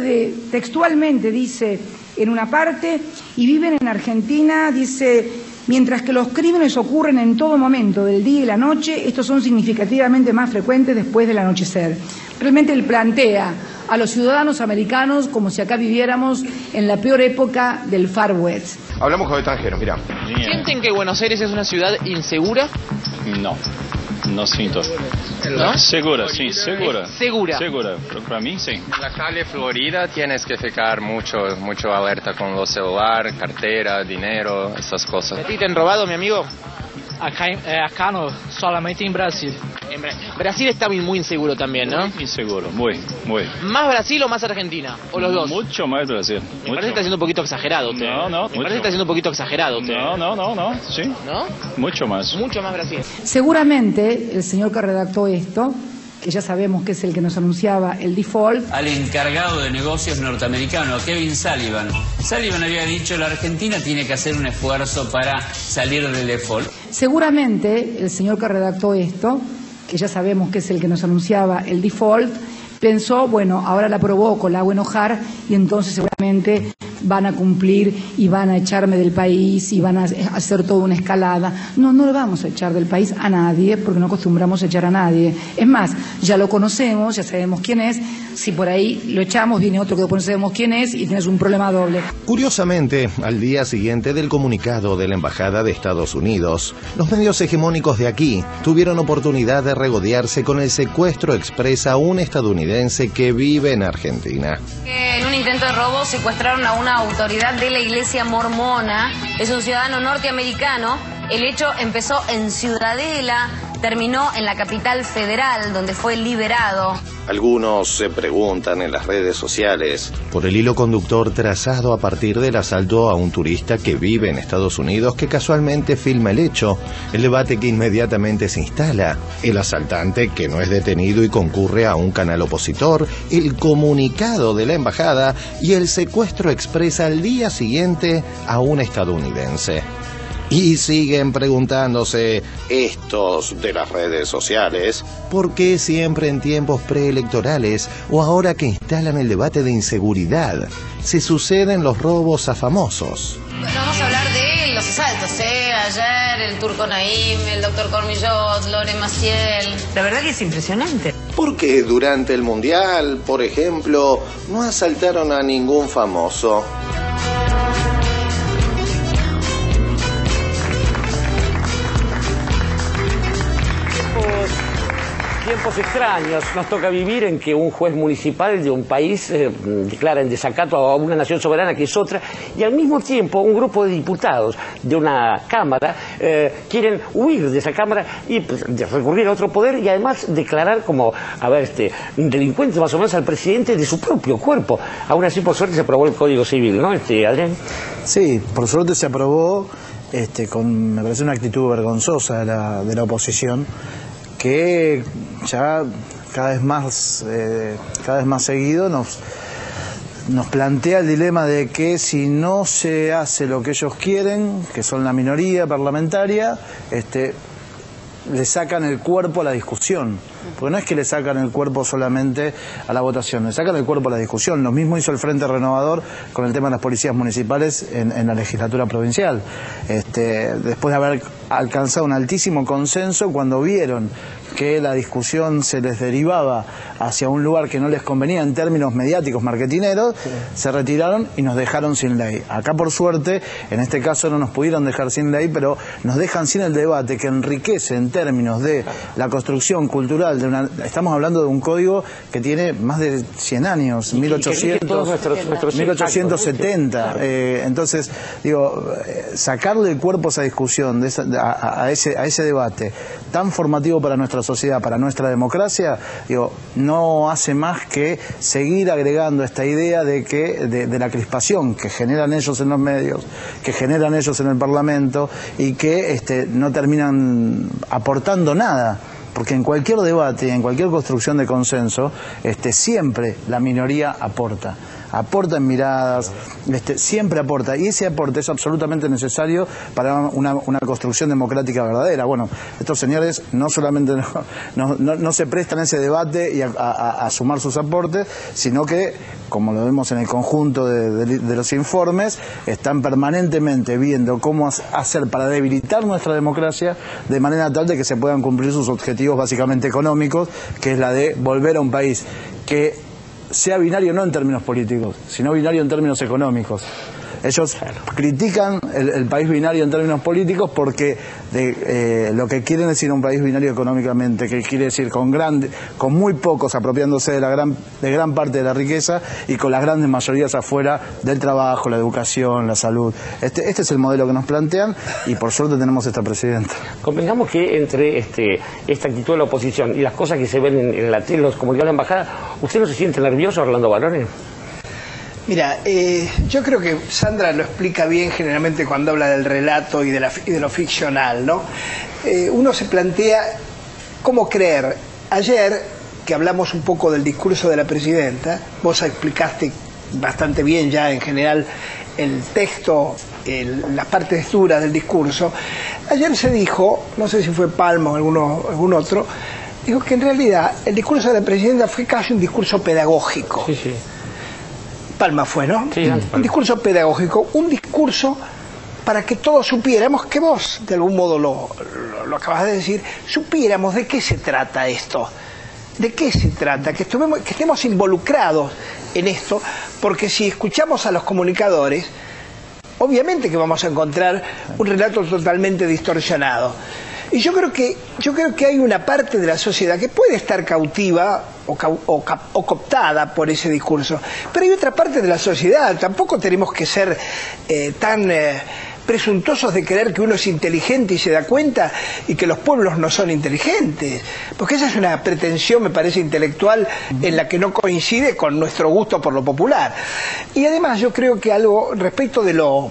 Speaker 3: textualmente, dice en una parte, y viven en Argentina, dice... Mientras que los crímenes ocurren en todo momento del día y la noche, estos son significativamente más frecuentes después del anochecer. Realmente él plantea a los ciudadanos americanos como si acá viviéramos en la peor época del Far West.
Speaker 2: Hablamos con extranjeros, mirá.
Speaker 27: ¿Sienten que Buenos Aires es una ciudad insegura?
Speaker 28: No. No siento.
Speaker 27: ¿No?
Speaker 28: Segura, sí, segura.
Speaker 27: ¿Segura?
Speaker 28: Segura, pero para mí sí.
Speaker 29: En la calle Florida tienes que fijar mucho alerta con los celulares, cartera, dinero, esas cosas.
Speaker 27: ¿A ti te han robado, mi amigo?
Speaker 30: Acá no, solamente en Brasil.
Speaker 27: Brasil está muy inseguro también, ¿no?
Speaker 28: Muy inseguro, muy.
Speaker 27: ¿Más Brasil o más Argentina? ¿O los dos?
Speaker 28: Mucho más Brasil.
Speaker 27: Me parece que está siendo un poquito exagerado.
Speaker 28: No.
Speaker 27: Me parece que está siendo un poquito exagerado.
Speaker 28: No, sí.
Speaker 27: ¿No?
Speaker 28: Mucho más.
Speaker 27: Mucho más Brasil.
Speaker 3: Seguramente el señor que redactó esto, que ya sabemos que es el que nos anunciaba el default.
Speaker 31: Al encargado de negocios norteamericano, a Kevin Sullivan. Sullivan había dicho la Argentina tiene que hacer un esfuerzo para salir del default.
Speaker 3: Seguramente el señor que redactó esto, que ya sabemos que es el que nos anunciaba el default, pensó, bueno, ahora la provoco, la hago enojar y entonces seguramente van a cumplir y van a echarme del país y van a hacer toda una escalada. No, no lo vamos a echar del país a nadie, porque no acostumbramos a echar a nadie. Es más, ya lo conocemos, ya sabemos quién es. Si por ahí lo echamos, viene otro que no sabemos quién es y tienes un problema doble.
Speaker 1: Curiosamente, al día siguiente del comunicado de la Embajada de Estados Unidos, los medios hegemónicos de aquí tuvieron oportunidad de regodearse con el secuestro express a un estadounidense que vive en Argentina.
Speaker 5: En un intento de robo secuestraron a una autoridad de la iglesia mormona. Es un ciudadano norteamericano. El hecho empezó en Ciudadela, terminó en la capital federal, donde fue liberado.
Speaker 1: Algunos se preguntan en las redes sociales por el hilo conductor trazado a partir del asalto a un turista que vive en Estados Unidos que casualmente filma el hecho, el debate que inmediatamente se instala, el asaltante que no es detenido y concurre a un canal opositor, el comunicado de la embajada y el secuestro express al día siguiente a un estadounidense. Y siguen preguntándose estos de las redes sociales, ¿por qué siempre en tiempos preelectorales o ahora que instalan el debate de inseguridad se suceden los robos a famosos?
Speaker 5: Bueno, vamos a hablar de los asaltos, ayer el Turco Naim, el doctor Cormillot, Lore Maciel.
Speaker 9: La verdad que es impresionante.
Speaker 1: Porque durante el Mundial, por ejemplo, no asaltaron a ningún famoso.
Speaker 22: Tiempos extraños nos toca vivir en que un juez municipal de un país declara en desacato a una nación soberana que es otra, y al mismo tiempo un grupo de diputados de una cámara quieren huir de esa cámara y recurrir a otro poder y además declarar como delincuente más o menos al presidente de su propio cuerpo. Aún así, por suerte, se aprobó el Código Civil, ¿no, Adrián?
Speaker 10: Sí, por suerte se aprobó, me parece una actitud vergonzosa de la oposición, que ya cada vez más seguido nos plantea el dilema de que si no se hace lo que ellos quieren, que son la minoría parlamentaria, le sacan el cuerpo a la discusión. Porque no es que le sacan el cuerpo solamente a la votación, le sacan el cuerpo a la discusión. Lo mismo hizo el Frente Renovador con el tema de las policías municipales en la legislatura provincial. Después de haber alcanzado un altísimo consenso, cuando vieron que la discusión se les derivaba hacia un lugar que no les convenía en términos mediáticos, marketineros, se retiraron y nos dejaron sin ley. Acá, por suerte, en este caso no nos pudieron dejar sin ley, pero nos dejan sin el debate que enriquece en términos de la construcción cultural. Estamos hablando de un código que tiene más de 100 años, 1870. Entonces, digo, sacarle el cuerpo a esa discusión, a ese debate tan formativo para nuestra sociedad, para nuestra democracia, digo, no hace más que seguir agregando esta idea de la crispación que generan ellos en los medios, que generan ellos en el Parlamento y que no terminan aportando nada. Porque en cualquier debate, en cualquier construcción de consenso, siempre la minoría aporta en miradas, siempre aporta, y ese aporte es absolutamente necesario para una construcción democrática verdadera. Bueno, estos señores no solamente no se prestan a ese debate y a sumar sus aportes, sino que, como lo vemos en el conjunto de los informes, están permanentemente viendo cómo hacer para debilitar nuestra democracia de manera tal de que se puedan cumplir sus objetivos básicamente económicos, que es la de volver a un país que sea binario no en términos políticos, sino binario en términos económicos. Ellos critican el país binario en términos políticos porque lo que quieren es ir a un país binario económicamente, que quiere decir con muy pocos apropiándose de gran parte de la riqueza y con las grandes mayorías afuera del trabajo, la educación, la salud. Este es el modelo que nos plantean y por suerte tenemos esta presidenta.
Speaker 22: Convengamos que entre esta actitud de la oposición y las cosas que se ven en la tele, los comunicados de la embajada, ¿usted no se siente nervioso, Orlando Barone?
Speaker 11: Mira, yo creo que Sandra lo explica bien generalmente cuando habla del relato y de lo ficcional, ¿no? Uno se plantea cómo creer. Ayer, que hablamos un poco del discurso de la presidenta, vos explicaste bastante bien ya en general el texto, las partes duras del discurso. Ayer se dijo, no sé si fue Palma o algún otro, dijo que en realidad el discurso de la presidenta fue casi un discurso pedagógico.
Speaker 22: Sí, sí.
Speaker 11: Palma fue, ¿no?
Speaker 22: Sí, Palma.
Speaker 11: Un discurso pedagógico, un discurso para que todos supiéramos, que vos de algún modo lo acabas de decir, supiéramos de qué se trata esto, de qué se trata, que estemos involucrados en esto, porque si escuchamos a los comunicadores, obviamente que vamos a encontrar un relato totalmente distorsionado. Y yo creo que hay una parte de la sociedad que puede estar cautiva o cooptada por ese discurso, pero hay otra parte de la sociedad. Tampoco tenemos que ser tan presuntuosos de creer que uno es inteligente y se da cuenta y que los pueblos no son inteligentes, porque esa es una pretensión, me parece, intelectual en la que no coincide con nuestro gusto por lo popular. Y además yo creo que algo respecto de lo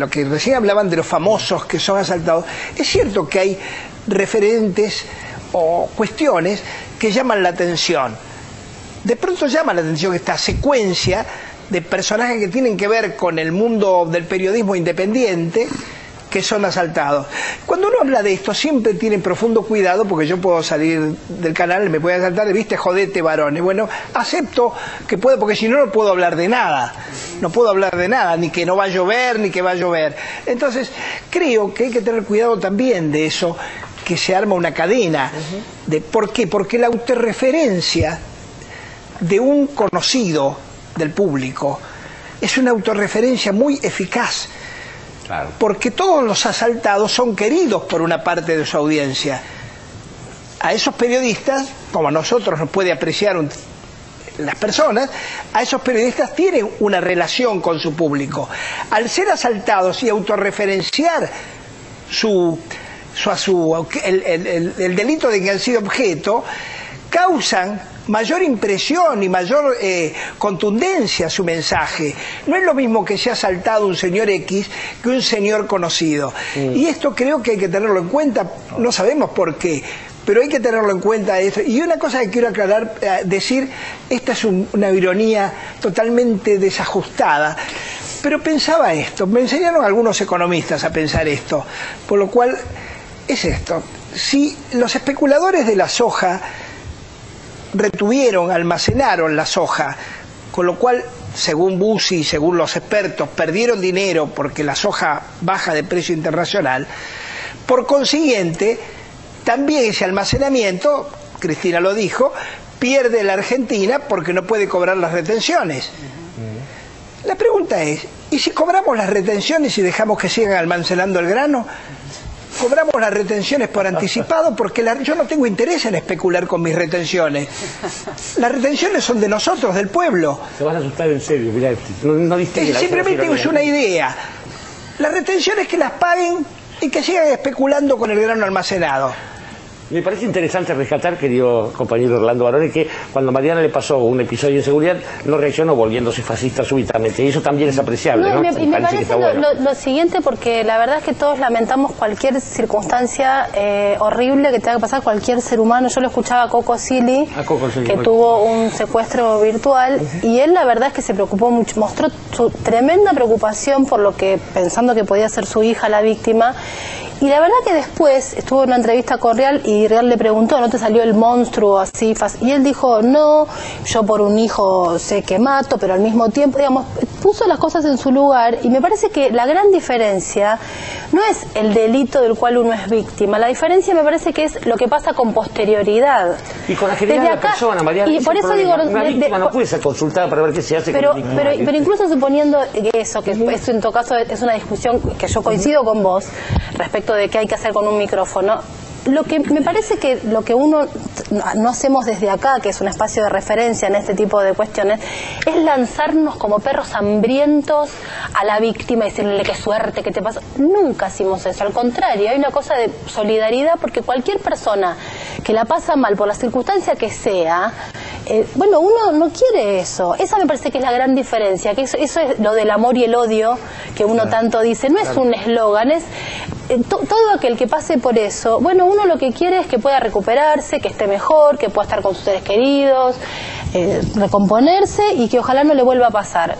Speaker 11: que recién hablaban de los famosos que son asaltados, es cierto que hay referentes o cuestiones que llaman la atención. De pronto llama la atención esta secuencia de personajes que tienen que ver con el mundo del periodismo independiente que son asaltados. Cuando uno habla de esto siempre tiene profundo cuidado, porque yo puedo salir del canal y me puede asaltar, viste, jodete varones. Bueno, acepto que puedo, porque si no, no puedo hablar de nada. No puedo hablar de nada, ni que no va a llover, ni que va a llover. Entonces, creo que hay que tener cuidado también de eso, que se arma una cadena. ¿Por qué? Porque la autorreferencia de un conocido del público es una autorreferencia muy eficaz. Claro. Porque todos los asaltados son queridos por una parte de su audiencia. A esos periodistas, como a nosotros nos puede apreciar las personas, a esos periodistas tienen una relación con su público. Al ser asaltados y autorreferenciar el delito de que han sido objeto, causan mayor impresión y mayor contundencia a su mensaje. No es lo mismo que se ha asaltado un señor X que un señor conocido. Y esto creo que hay que tenerlo en cuenta, no sabemos por qué, pero hay que tenerlo en cuenta esto. Y una cosa que quiero aclarar, decir, esta es una ironía totalmente desajustada, pero pensaba esto, me enseñaron algunos economistas a pensar esto, por lo cual es esto: si los especuladores de la soja almacenaron la soja, con lo cual, según Bussi, según los expertos, perdieron dinero porque la soja baja de precio internacional, por consiguiente, también ese almacenamiento, Cristina lo dijo, pierde la Argentina porque no puede cobrar las retenciones. La pregunta es, ¿y si cobramos las retenciones y dejamos que sigan almacenando el grano? Cobramos las retenciones por anticipado, porque yo no tengo interés en especular con mis retenciones. Las retenciones son de nosotros, del pueblo.
Speaker 22: Te vas a asustar en serio, mirá, no distingue la
Speaker 11: simplemente es una idea. Las retenciones que las paguen y que sigan especulando con el grano almacenado.
Speaker 22: Me parece interesante rescatar, querido compañero Orlando Barone, que cuando Mariana le pasó un episodio de inseguridad, no reaccionó volviéndose fascista súbitamente. Y eso también es apreciable, ¿no?
Speaker 4: Y me parece lo siguiente, porque la verdad es que todos lamentamos cualquier circunstancia horrible que tenga que pasar cualquier ser humano. Yo lo escuchaba a Coco Silly, que tuvo un secuestro virtual, y él la verdad es que se preocupó mucho, mostró su tremenda preocupación por lo que, pensando que podía ser su hija la víctima. Y la verdad que después estuvo en una entrevista con Real y Real le preguntó, ¿no te salió el monstruo así? Y él dijo, no, yo por un hijo sé que mato, pero al mismo tiempo, digamos, puso las cosas en su lugar. Y me parece que la gran diferencia no es el delito del cual uno es víctima. La diferencia me parece que es lo que pasa con posterioridad.
Speaker 22: Y con la agilidad de la persona, Mariana.
Speaker 4: Y por eso digo,
Speaker 22: una víctima no puede ser consultada para ver qué se hace
Speaker 4: pero,
Speaker 22: con la víctima.
Speaker 4: pero incluso suponiendo eso, que eso en todo caso es una discusión que yo coincido con vos respecto de qué hay que hacer con un micrófono. Lo que me parece que lo que uno no hacemos desde acá, que es un espacio de referencia en este tipo de cuestiones, es lanzarnos como perros hambrientos a la víctima y decirle qué suerte, qué te pasa. Nunca hacemos eso, al contrario, hay una cosa de solidaridad, porque cualquier persona que la pasa mal por la circunstancia que sea, bueno, uno no quiere eso. Esa me parece que es la gran diferencia, que eso es lo del amor y el odio que uno tanto dice, no es un eslogan, es todo aquel que pase por eso, bueno, uno lo que quiere es que pueda recuperarse, que esté mejor, que pueda estar con sus seres queridos, recomponerse y que ojalá no le vuelva a pasar.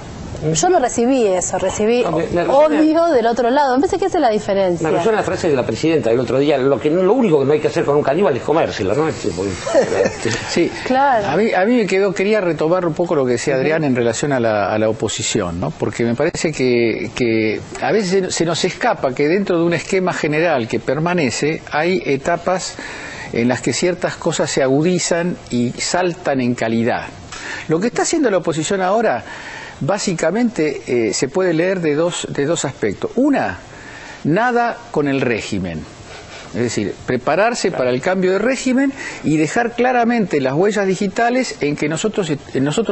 Speaker 4: Yo no recibí eso, recibí odio del otro lado. Me parece que esa es la diferencia.
Speaker 22: Me resuena la frase de la presidenta del otro día, lo único que no hay que hacer con un caníbal es comérselo, ¿no?
Speaker 10: Sí,
Speaker 4: claro.
Speaker 10: A mí me quería retomar un poco lo que decía Adrián en relación a la oposición, ¿no? Porque me parece que a veces se nos escapa que dentro de un esquema general que permanece hay etapas en las que ciertas cosas se agudizan y saltan en calidad. Lo que está haciendo la oposición ahora, básicamente, se puede leer de dos aspectos. Una, nada con el régimen. Es decir, prepararse para el cambio de régimen y dejar claramente las huellas digitales en que nosotros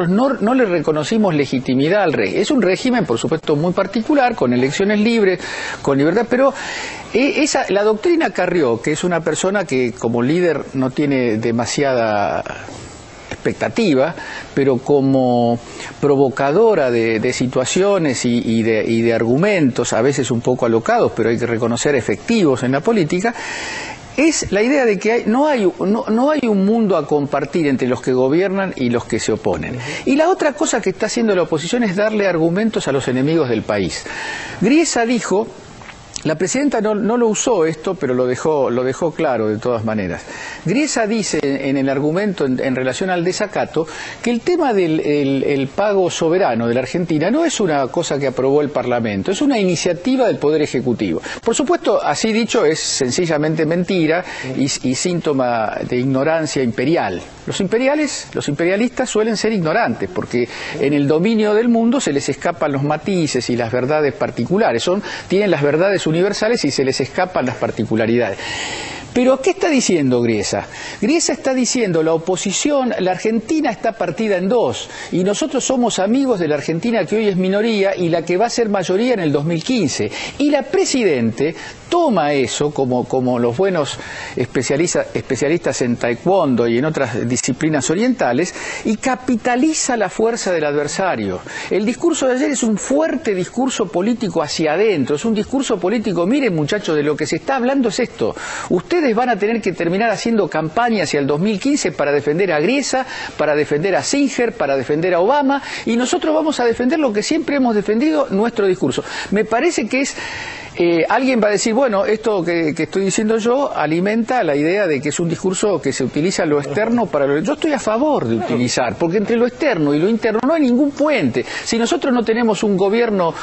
Speaker 10: no le reconocimos legitimidad al régimen. Es un régimen, por supuesto, muy particular, con elecciones libres, con libertad, pero la doctrina Carrió, que es una persona que como líder no tiene demasiada expectativa, pero como provocadora de situaciones y de argumentos, a veces un poco alocados, pero hay que reconocer efectivos en la política, es la idea de que no hay un mundo a compartir entre los que gobiernan y los que se oponen. Y la otra cosa que está haciendo la oposición es darle argumentos a los enemigos del país. Griesa dijo... La presidenta no lo usó esto, pero lo dejó claro de todas maneras. Griesa dice en el argumento en relación al desacato que el tema del pago soberano de la Argentina no es una cosa que aprobó el Parlamento, es una iniciativa del Poder Ejecutivo. Por supuesto, así dicho, es sencillamente mentira y síntoma de ignorancia imperial. Los imperialistas suelen ser ignorantes porque en el dominio del mundo se les escapan los matices y las verdades particulares. Tienen las verdades universales y se les escapan las particularidades. Pero ¿qué está diciendo Griesa? Griesa está diciendo la oposición, la Argentina está partida en dos y nosotros somos amigos de la Argentina que hoy es minoría y la que va a ser mayoría en el 2015. Y la Presidente toma eso como los buenos especialistas en taekwondo y en otras disciplinas orientales y capitaliza la fuerza del adversario. El discurso de ayer es un fuerte discurso político hacia adentro, es un discurso político, miren muchachos, de lo que se está hablando es esto. Ustedes van a tener que terminar haciendo campaña hacia el 2015 para defender a Griesa, para defender a Singer, para defender a Obama, y nosotros vamos a defender lo que siempre hemos defendido, nuestro discurso. Me parece que es... alguien va a decir, bueno, esto que estoy diciendo yo alimenta la idea de que es un discurso que se utiliza lo externo para lo... Yo estoy a favor de utilizar, porque entre lo externo y lo interno no hay ningún puente. Si nosotros no tenemos un gobierno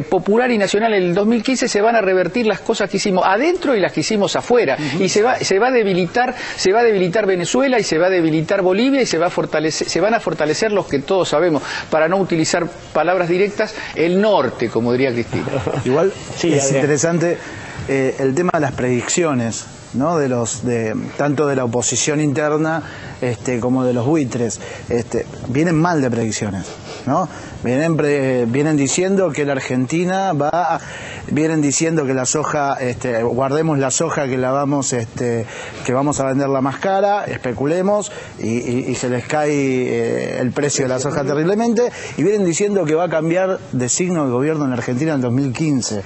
Speaker 10: popular y nacional en el 2015, se van a revertir las cosas que hicimos adentro y las que hicimos afuera. Y se va a debilitar Venezuela y se va a debilitar Bolivia y se van a fortalecer los que todos sabemos, para no utilizar palabras directas, el norte, como diría Cristina. Igual sí, es interesante el tema de las predicciones, ¿no? Tanto de la oposición interna como de los buitres. Vienen mal de predicciones, ¿no? Vienen diciendo que la Argentina vienen diciendo que la soja, guardemos la soja que vamos a venderla más cara, especulemos y se les cae el precio de la soja terriblemente, y vienen diciendo que va a cambiar de signo el gobierno en Argentina en 2015.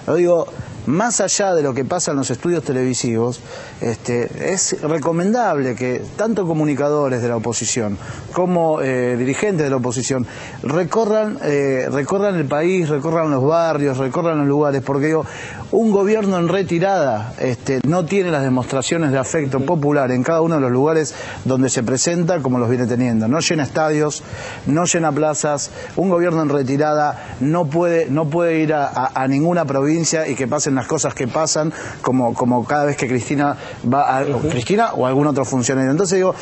Speaker 10: Lo digo, más allá de lo que pasa en los estudios televisivos, es recomendable que tanto comunicadores de la oposición como dirigentes de la oposición recorran el país, recorran los barrios, recorran los lugares, porque digo, un gobierno en retirada no tiene las demostraciones de afecto popular en cada uno de los lugares donde se presenta como los viene teniendo. No llena estadios, no llena plazas. Un gobierno en retirada no puede ir a ninguna provincia y que pasen las cosas que pasan, como cada vez que Cristina va Cristina o algún otro funcionario. Entonces digo,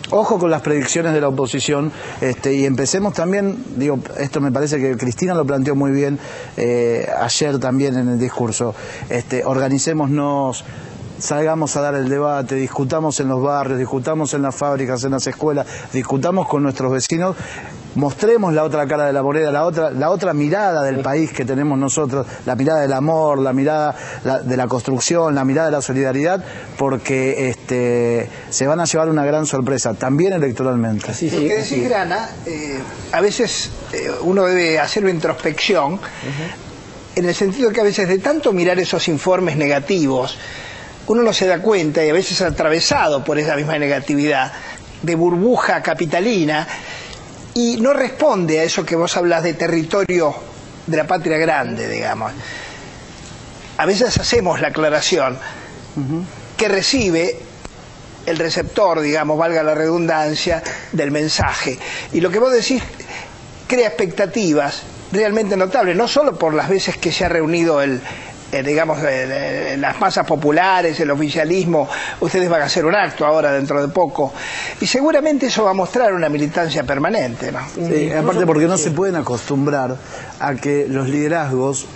Speaker 10: ojo con las predicciones de la oposición, y empecemos también, digo, esto me parece que Cristina lo planteó muy bien ayer también en el discurso. Organicémonos, salgamos a dar el debate, discutamos en los barrios, discutamos en las fábricas, en las escuelas, discutamos con nuestros vecinos, mostremos la otra cara de la moneda, la otra mirada del país que tenemos nosotros, la mirada del amor, la mirada de la construcción, la mirada de la solidaridad, porque se van a llevar una gran sorpresa, también electoralmente.
Speaker 11: Lo que decís, Grana, a veces uno debe hacer una introspección, en el sentido que a veces de tanto mirar esos informes negativos, uno no se da cuenta, y a veces atravesado por esa misma negatividad de burbuja capitalina, y no responde a eso que vos hablas de territorio de la patria grande, digamos. A veces hacemos la aclaración que recibe el receptor, digamos, valga la redundancia, del mensaje. Y lo que vos decís crea expectativas realmente notables, no solo por las veces que se ha reunido las masas populares, el oficialismo. Ustedes van a hacer un acto ahora dentro de poco, y seguramente eso va a mostrar una militancia permanente, ¿no?
Speaker 10: Sí, aparte porque no se pueden acostumbrar a que los liderazgos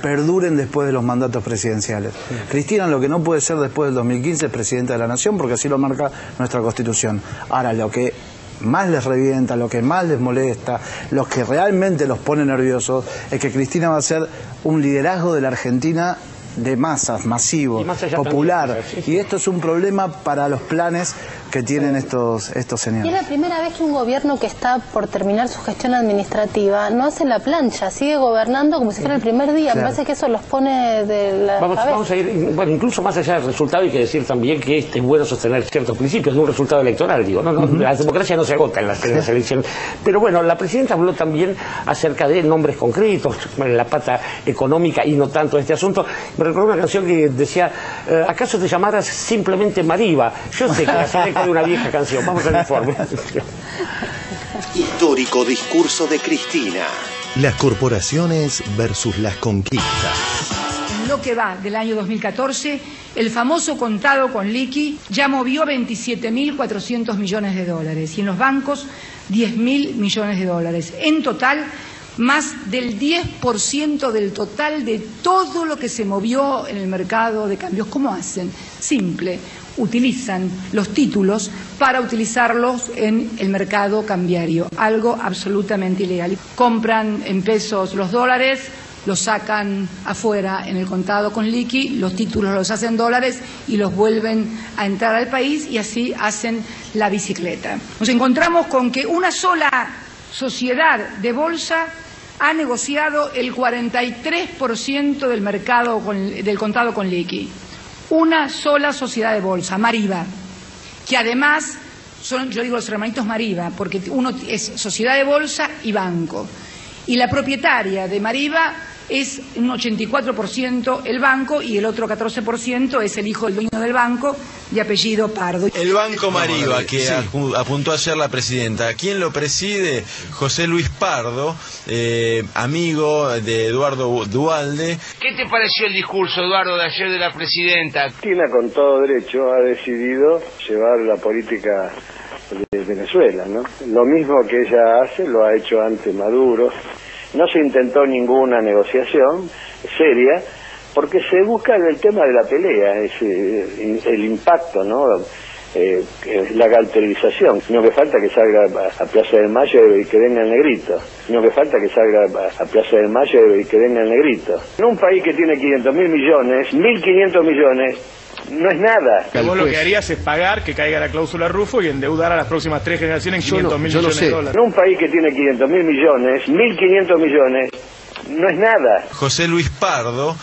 Speaker 10: perduren después de los mandatos presidenciales. Cristina lo que no puede ser después del 2015 es presidenta de la Nación, porque así lo marca nuestra Constitución. Ahora, lo que más les revienta, lo que más les molesta, lo que realmente los pone nerviosos, es que Cristina va a ser un liderazgo de la Argentina de masas, masivo, popular. También, y esto es un problema para los planes que tienen estos señores.
Speaker 4: Y es la primera vez que un gobierno que está por terminar su gestión administrativa no hace la plancha, sigue gobernando como si fuera el primer día. Claro. Me parece que eso los pone de la cabeza.
Speaker 22: Vamos a ir, bueno, incluso más allá del resultado, hay que decir también que es bueno sostener ciertos principios de un resultado electoral, digo. La democracia no se agota en las elecciones. Pero bueno, la presidenta habló también acerca de nombres concretos, la pata económica y no tanto de este asunto. Me recuerdo una canción que decía, ¿acaso te llamaras simplemente Mariva? Yo sé que hace de una vieja canción. Vamos al informe.
Speaker 1: Histórico discurso de Cristina. Las corporaciones versus las conquistas.
Speaker 3: En lo que va del año 2014, el famoso contado con liqui ya movió 27.400 millones de dólares y en los bancos 10.000 millones de dólares. En total, más del 10% del total de todo lo que se movió en el mercado de cambios. ¿Cómo hacen? Simple. Utilizan los títulos para utilizarlos en el mercado cambiario, algo absolutamente ilegal. Compran en pesos los dólares, los sacan afuera en el contado con liqui, los títulos los hacen dólares y los vuelven a entrar al país, y así hacen la bicicleta. Nos encontramos con que una sola sociedad de bolsa ha negociado el 43% del mercado del contado con liqui. Una sola sociedad de bolsa, Mariva, que además son, yo digo los hermanitos Mariva, porque uno es sociedad de bolsa y banco. Y la propietaria de Mariva es un 84% el banco y el otro 14% es el hijo del dueño del banco, de apellido Pardo.
Speaker 6: El Banco Mariva, que apuntó ayer la presidenta, ¿quién lo preside? José Luis Pardo, amigo de Eduardo Duhalde.
Speaker 7: ¿Qué te pareció el discurso, Eduardo, de ayer de la presidenta?
Speaker 25: Cristina, con todo derecho, ha decidido llevar la política de Venezuela, ¿no? Lo mismo que ella hace, lo ha hecho ante Maduro. No se intentó ninguna negociación seria, porque se busca el tema de la pelea, el impacto, ¿no? La caracterización. No que falta que salga a Plaza del Mayo y que venga el negrito. No que falta que salga a Plaza del Mayo y que venga el negrito. En un país que tiene 500.000 millones, 1.500 millones, no es nada.
Speaker 8: Vos lo que harías es pagar que caiga la cláusula Rufo y endeudar a las próximas 3 generaciones en 500.000 millones de dólares.
Speaker 25: En un país que tiene 500.000 millones, 1.500 millones, no es nada.
Speaker 6: José Luis Pardo,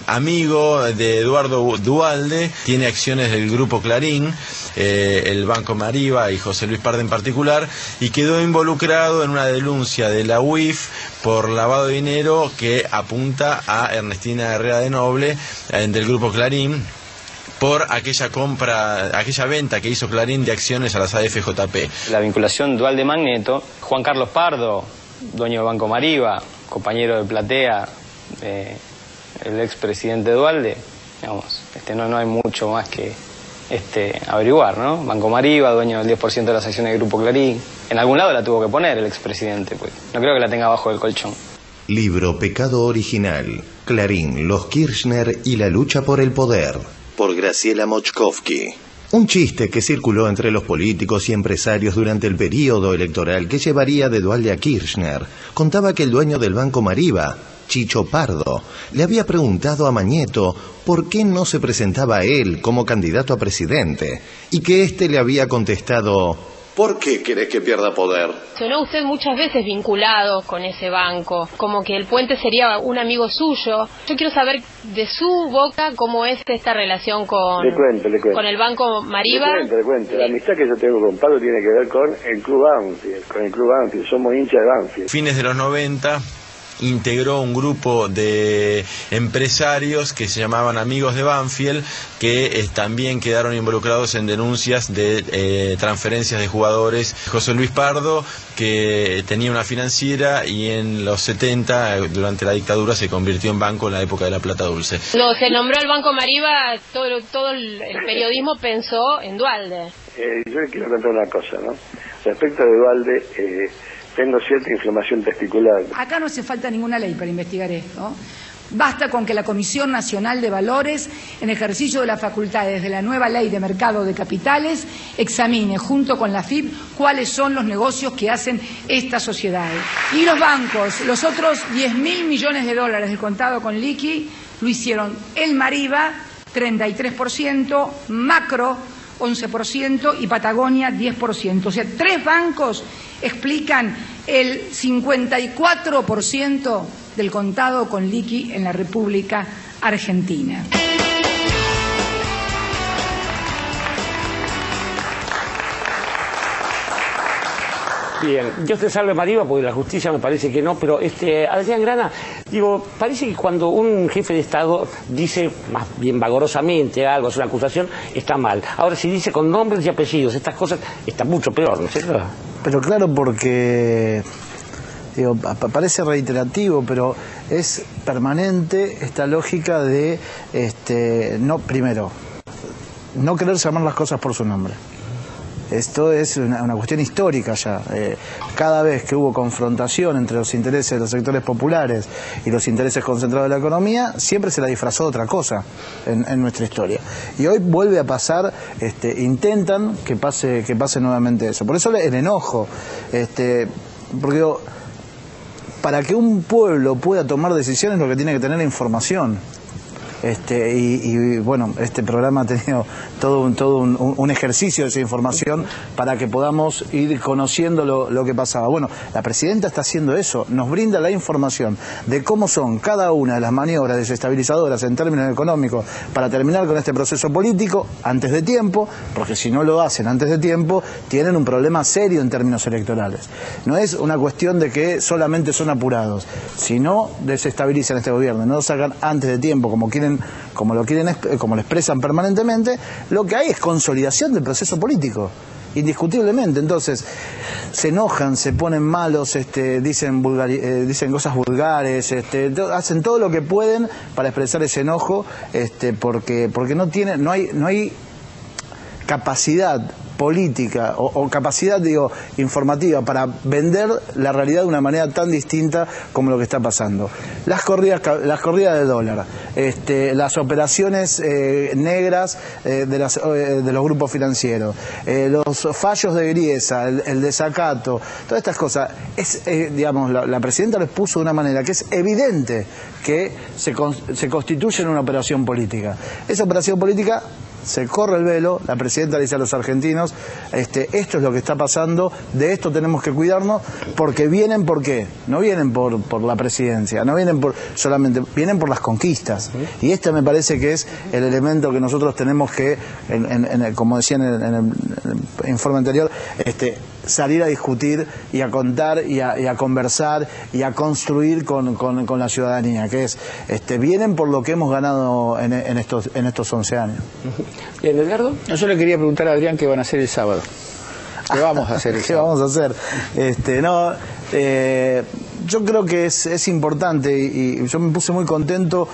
Speaker 6: amigo de Eduardo Duhalde, tiene acciones del Grupo Clarín, el Banco Mariva y José Luis Pardo en particular, y quedó involucrado en una denuncia de la UIF por lavado de dinero que apunta a Ernestina Herrera de Noble, del Grupo Clarín, por aquella venta que hizo Clarín de acciones a las AFJP.
Speaker 12: La vinculación Duhalde-Magneto, Juan Carlos Pardo, dueño del Banco Mariva, compañero de Platea, el expresidente Duhalde, digamos, no hay mucho más que averiguar, ¿no? Banco Mariva, dueño del 10% de las acciones del Grupo Clarín. En algún lado la tuvo que poner el expresidente, pues. No creo que la tenga abajo del colchón.
Speaker 1: Libro Pecado Original, Clarín, los Kirchner y la lucha por el poder, por Graciela Mochkovsky. Un chiste que circuló entre los políticos y empresarios durante el período electoral que llevaría de Duhalde a Kirchner contaba que el dueño del Banco Mariva, Chicho Pardo, le había preguntado a Magneto por qué no se presentaba él como candidato a presidente, y que éste le había contestado:
Speaker 2: ¿Por qué querés que pierda poder?
Speaker 13: Sonó usted muchas veces vinculado con ese banco, como que el Puente sería un amigo suyo. Yo quiero saber de su boca cómo es esta relación con,
Speaker 25: le cuento.
Speaker 13: con el Banco Mariva.
Speaker 25: Le cuento. La amistad que yo tengo con Pablo tiene que ver con el Club Banfield, somos hinchas de Banfield.
Speaker 6: Fines de los 90... integró un grupo de empresarios que se llamaban Amigos de Banfield, que también quedaron involucrados en denuncias de transferencias de jugadores. José Luis Pardo, que tenía una financiera y en los 70, durante la dictadura, se convirtió en banco en la época de la plata dulce.
Speaker 13: No, se nombró el Banco Mariva, todo el periodismo pensó en Duhalde.
Speaker 25: Yo le quiero contar una cosa, ¿no? Respecto de Duhalde, tengo cierta inflamación testicular.
Speaker 3: Acá no hace falta ninguna ley para investigar esto. Basta con que la Comisión Nacional de Valores, en ejercicio de las facultades de la nueva ley de mercado de capitales, examine junto con la AFIP cuáles son los negocios que hacen estas sociedades. Y los bancos, los otros 10.000 millones de dólares del contado con liqui, lo hicieron el Mariva, 33%, Macro, 11% y Patagonia 10%. O sea, 3 bancos explican el 54% del contado con liqui en la República Argentina.
Speaker 22: Bien, Dios te salve Mariva, porque la justicia me parece que no, pero Adrián Grana, digo, parece que cuando un jefe de Estado dice más bien vagorosamente algo, es una acusación, está mal. Ahora, si dice con nombres y apellidos estas cosas, está mucho peor, ¿no es cierto?
Speaker 10: Pero claro, porque digo, parece reiterativo, pero es permanente esta lógica de, primero, no querer llamar las cosas por su nombre. Esto es una cuestión histórica ya. Cada vez que hubo confrontación entre los intereses de los sectores populares y los intereses concentrados de la economía, siempre se la disfrazó de otra cosa en nuestra historia. Y hoy vuelve a pasar, intentan que pase nuevamente eso. Por eso el enojo, porque digo, para que un pueblo pueda tomar decisiones lo que tiene que tener es información. Y bueno, este programa ha tenido todo un ejercicio de esa información para que podamos ir conociendo lo que pasaba. Bueno, la presidenta está haciendo eso, nos brinda la información de cómo son cada una de las maniobras desestabilizadoras en términos económicos para terminar con este proceso político antes de tiempo, porque si no lo hacen antes de tiempo, tienen un problema serio en términos electorales. No es una cuestión de que solamente son apurados, si no desestabilizan este gobierno, no lo sacan antes de tiempo como lo expresan permanentemente, lo que hay es consolidación del proceso político, indiscutiblemente. Entonces se enojan, se ponen malos, dicen cosas vulgares, hacen todo lo que pueden para expresar ese enojo, porque no hay capacidad política o capacidad, informativa para vender la realidad de una manera tan distinta como lo que está pasando. Las corridas de dólar, las operaciones negras de los grupos financieros, los fallos de Griesa, el desacato, todas estas cosas, la presidenta lo expuso de una manera que es evidente que se constituye en una operación política. Esa operación política se corre el velo, la presidenta le dice a los argentinos, esto es lo que está pasando, de esto tenemos que cuidarnos, porque vienen, ¿por qué? No vienen por la presidencia, no vienen solamente, vienen por las conquistas. Y este me parece que es el elemento que nosotros tenemos que, como decía en el informe anterior, salir a discutir y a contar y a conversar y a construir con la ciudadanía, que es, vienen por lo que hemos ganado en estos 11 años.
Speaker 22: Bien, Edgardo.
Speaker 15: Yo le quería preguntar a Adrián qué van a hacer el sábado. ¿Qué vamos a hacer el sábado?
Speaker 10: ¿Qué vamos a hacer? Yo creo que es importante y yo me puse muy contento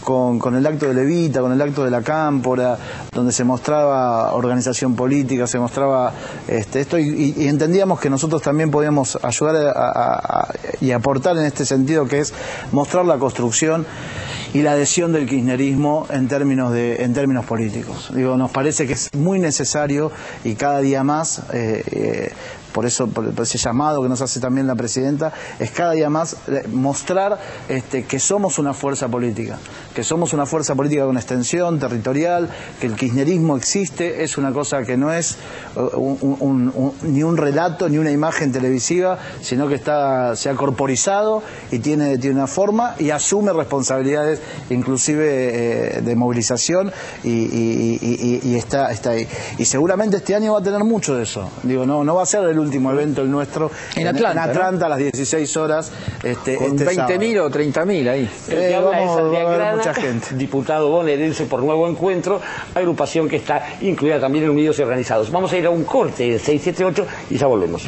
Speaker 10: con el acto de Levita, con el acto de la Cámpora, donde se mostraba organización política, se mostraba esto y entendíamos que nosotros también podíamos ayudar y aportar en este sentido, que es mostrar la construcción y la adhesión del kirchnerismo en términos políticos. Nos parece que es muy necesario y cada día más por ese llamado que nos hace también la presidenta, es cada día más mostrar que somos una fuerza política, con extensión territorial, que el kirchnerismo existe, es una cosa que no es ni un relato ni una imagen televisiva, sino que se ha corporizado y tiene una forma y asume responsabilidades inclusive de movilización y está ahí. Y seguramente este año va a tener mucho de eso. Digo, no va a ser el último evento el nuestro en Atlanta, a las 16 horas.
Speaker 15: Con 20.000 o 30.000 ahí.
Speaker 22: Vamos a ver
Speaker 10: mucha gente.
Speaker 22: Diputado bonaerense por Nuevo Encuentro, agrupación que está incluida también en Unidos y Organizados. Vamos a ir a un corte de 678 y ya volvemos.